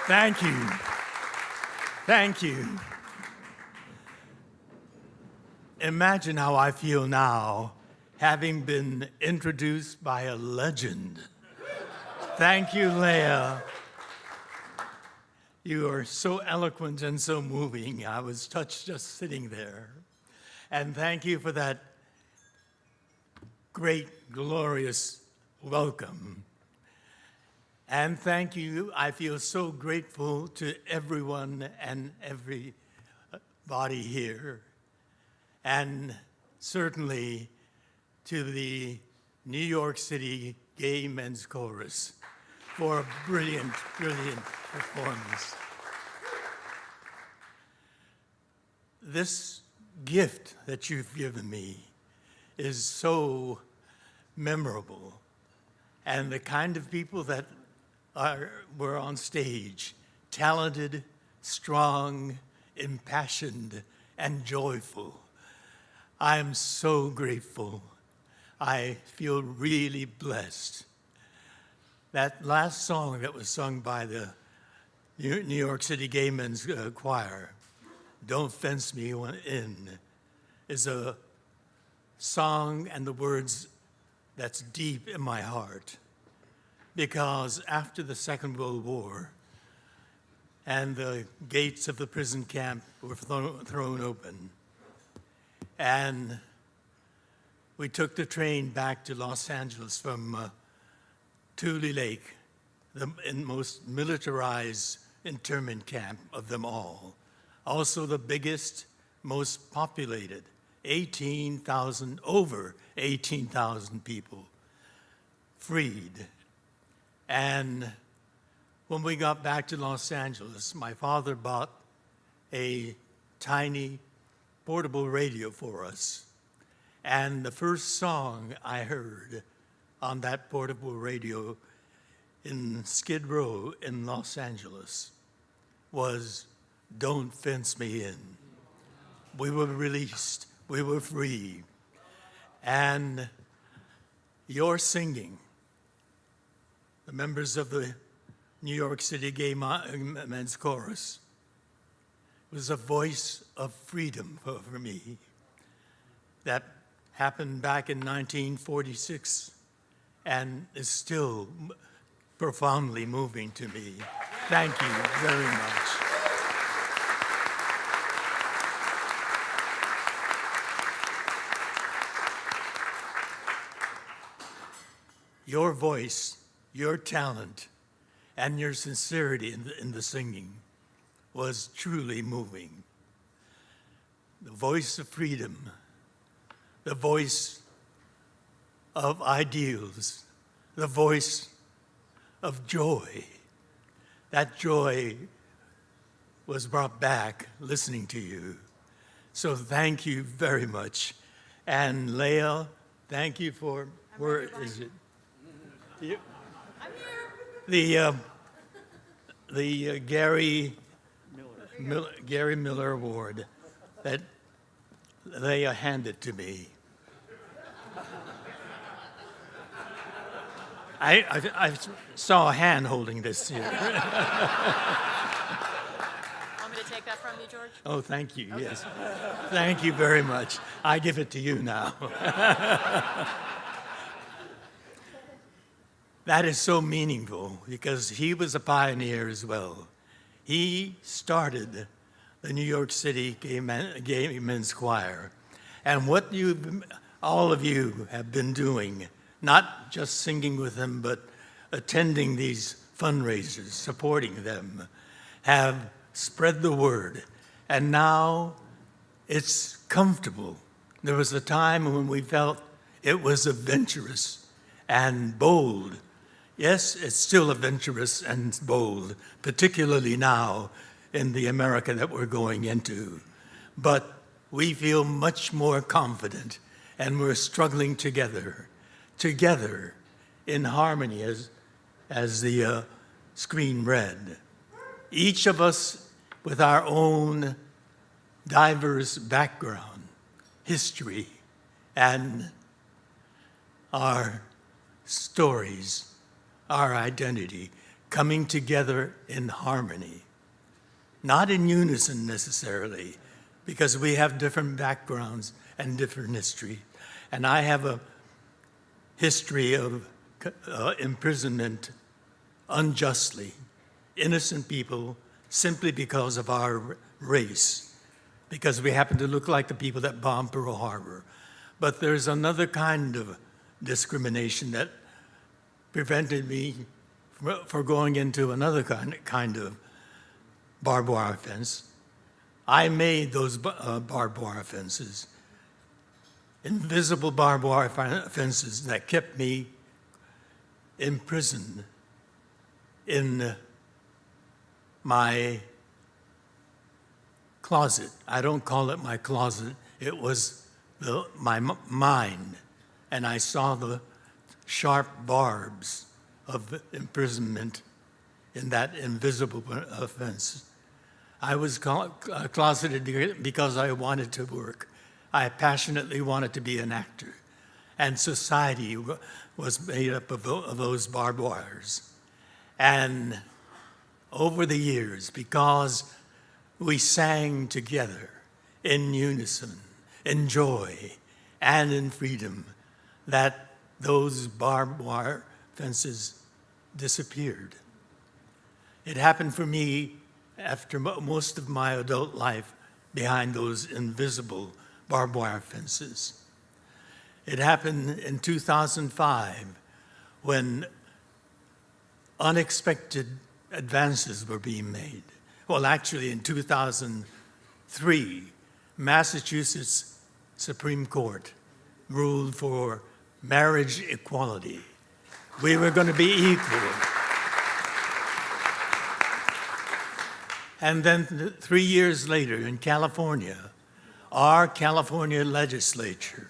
Thank you. Thank you. Imagine how I feel now, having been introduced by a legend. Thank you, Lea. You are so eloquent and so moving. I was touched just sitting there. And thank you for that great, glorious welcome. And thank you. I feel so grateful to everyone and everybody here. And certainly to the New York City Gay Men's Chorus for a brilliant, brilliant performance. This gift that you've given me is so memorable. And the kind of people that were on stage, talented, strong, impassioned, and joyful. I am so grateful. I feel really blessed. That last song that was sung by the New York City Gay Men's Choir, Don't Fence Me In, is a song and the words that's deep in my heart. Because after the Second World War and the gates of the prison camp were thrown open, and we took the train back to Los Angeles from Tule Lake, the most militarized internment camp of them all. Also the biggest, most populated, over 18,000 people freed. And when we got back to Los Angeles, my father bought a tiny portable radio for us. And the first song I heard on that portable radio in Skid Row in Los Angeles was Don't Fence Me In. We were released, we were free. And your singing, the members of the New York City Gay Men's Chorus, was a voice of freedom for me that happened back in 1946 and is still profoundly moving to me. Thank you very much. Your voice, your talent, and your sincerity in the singing was truly moving. The voice of freedom, the voice of ideals, the voice of joy. That joy was brought back listening to you. So thank you very much. And Lea, thank you for, where is it? The Gary Miller Award that they handed to me. I saw a hand holding this here. Want me to take that from you, George? Oh, thank you, Okay. yes. Thank you very much. I give it to you now. That is so meaningful because he was a pioneer as well. He started the New York City Gay Men's Choir. And what all of you have been doing, not just singing with them, but attending these fundraisers, supporting them, have spread the word. And now it's comfortable. There was a time when we felt it was adventurous and bold. Yes, it's still adventurous and bold, particularly now in the America that we're going into. But we feel much more confident, and we're struggling together in harmony, as the screen read. Each of us with our own diverse background, history, and our stories, our identity, coming together in harmony. Not in unison necessarily, because we have different backgrounds and different history. And I have a history of imprisonment unjustly, innocent people, simply because of our race, because we happen to look like the people that bombed Pearl Harbor. But there's another kind of discrimination that prevented me from going into another kind of barbed wire fence. I made those barbed wire fences, invisible barbed wire fences that kept me imprisoned in my closet. I don't call it my closet. It was my mind. And I saw the sharp barbs of imprisonment in that invisible fence. I was closeted because I wanted to work. I passionately wanted to be an actor. And society was made up of those barbed wires. And over the years, because we sang together in unison, in joy, and in freedom, that those barbed wire fences disappeared. It happened for me after most of my adult life behind those invisible barbed wire fences. It happened in 2005 when unexpected advances were being made. Well, actually in 2003, Massachusetts Supreme Court ruled for marriage equality. We were going to be equal. And then 3 years later in California, our California legislature,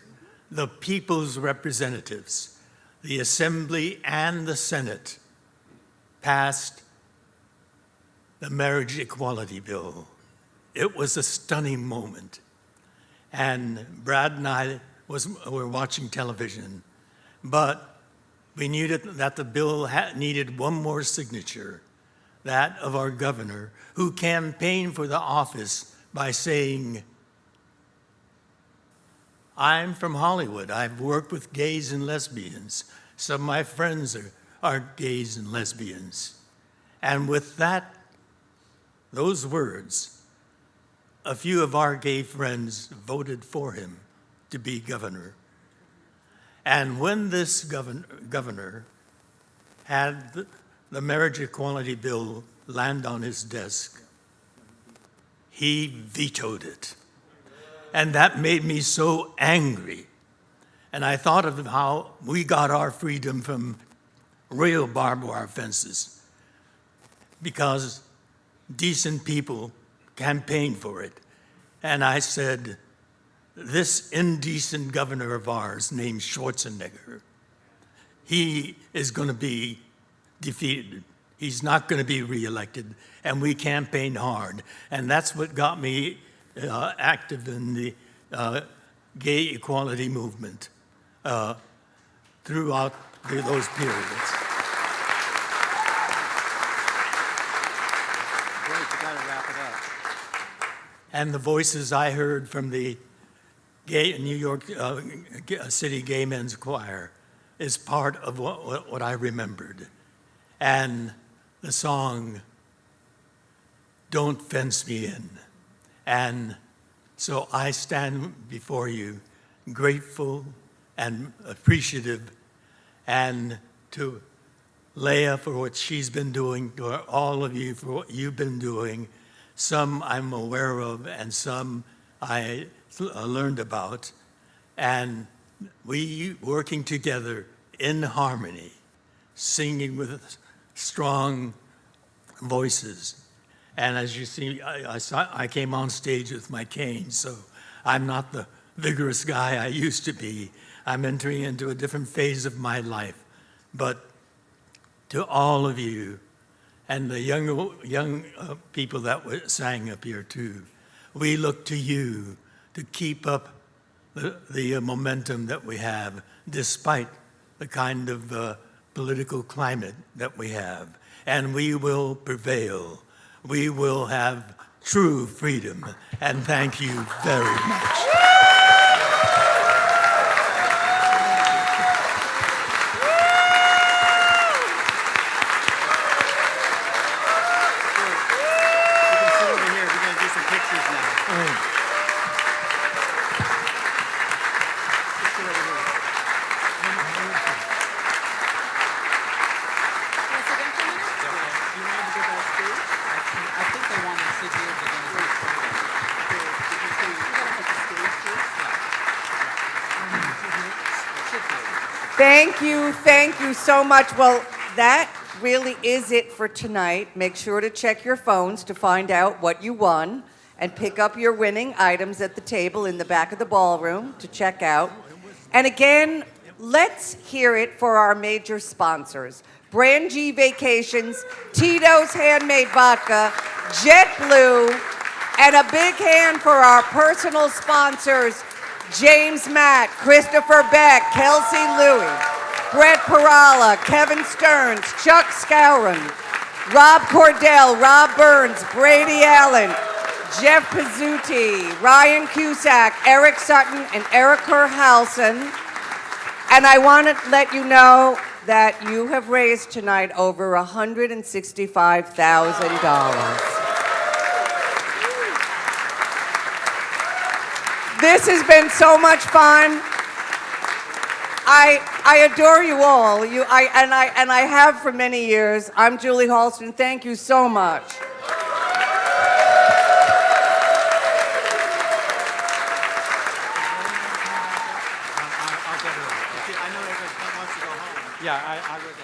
the people's representatives, the Assembly and the Senate, passed the marriage equality bill. It was a stunning moment. And Brad and I were watching television, but we knew that the bill needed one more signature, that of our governor, who campaigned for the office by saying, I'm from Hollywood. I've worked with gays and lesbians. Some of my friends are gays and lesbians. And with those words, a few of our gay friends voted for him to be governor. And when this governor had the marriage equality bill land on his desk, he vetoed it. And that made me so angry. And I thought of how we got our freedom from real barbed wire fences because decent people campaigned for it. And I said, this indecent governor of ours named Schwarzenegger, he is going to be defeated. He's not going to be reelected. And we campaigned hard. And that's what got me active in the gay equality movement throughout those periods. Great, you gotta wrap it up. And the voices I heard from the New York City Gay Men's Choir is part of what I remembered. And the song, Don't Fence Me In. And so I stand before you grateful and appreciative, and to Lea for what she's been doing, to all of you for what you've been doing. Some I'm aware of and some I learned about. And we working together in harmony, singing with strong voices. And as you see, I came on stage with my cane, so I'm not the vigorous guy I used to be. I'm entering into a different phase of my life. But to all of you, and the young people that sang up here too, we look to you to keep up the momentum that we have, despite the kind of political climate that we have. And we will prevail. We will have true freedom. And thank you very much. Thank you so much. Well, that really is it for tonight. Make sure to check your phones to find out what you won and pick up your winning items at the table in the back of the ballroom to check out. And again, let's hear it for our major sponsors. Brand G Vacations, Tito's Handmade Vodka, JetBlue, and a big hand for our personal sponsors, James Matt, Christopher Beck, Kelsey Louie, Brett Perala, Kevin Stearns, Chuck Scouron, Rob Cordell, Rob Burns, Brady Allen, Jeff Pizzuti, Ryan Cusack, Eric Sutton, and Erica Halston. And I want to let you know that you have raised tonight over $165,000. This has been so much fun. I adore you all. I have for many years. I'm Julie Halston. Thank you so much. Yeah, I would.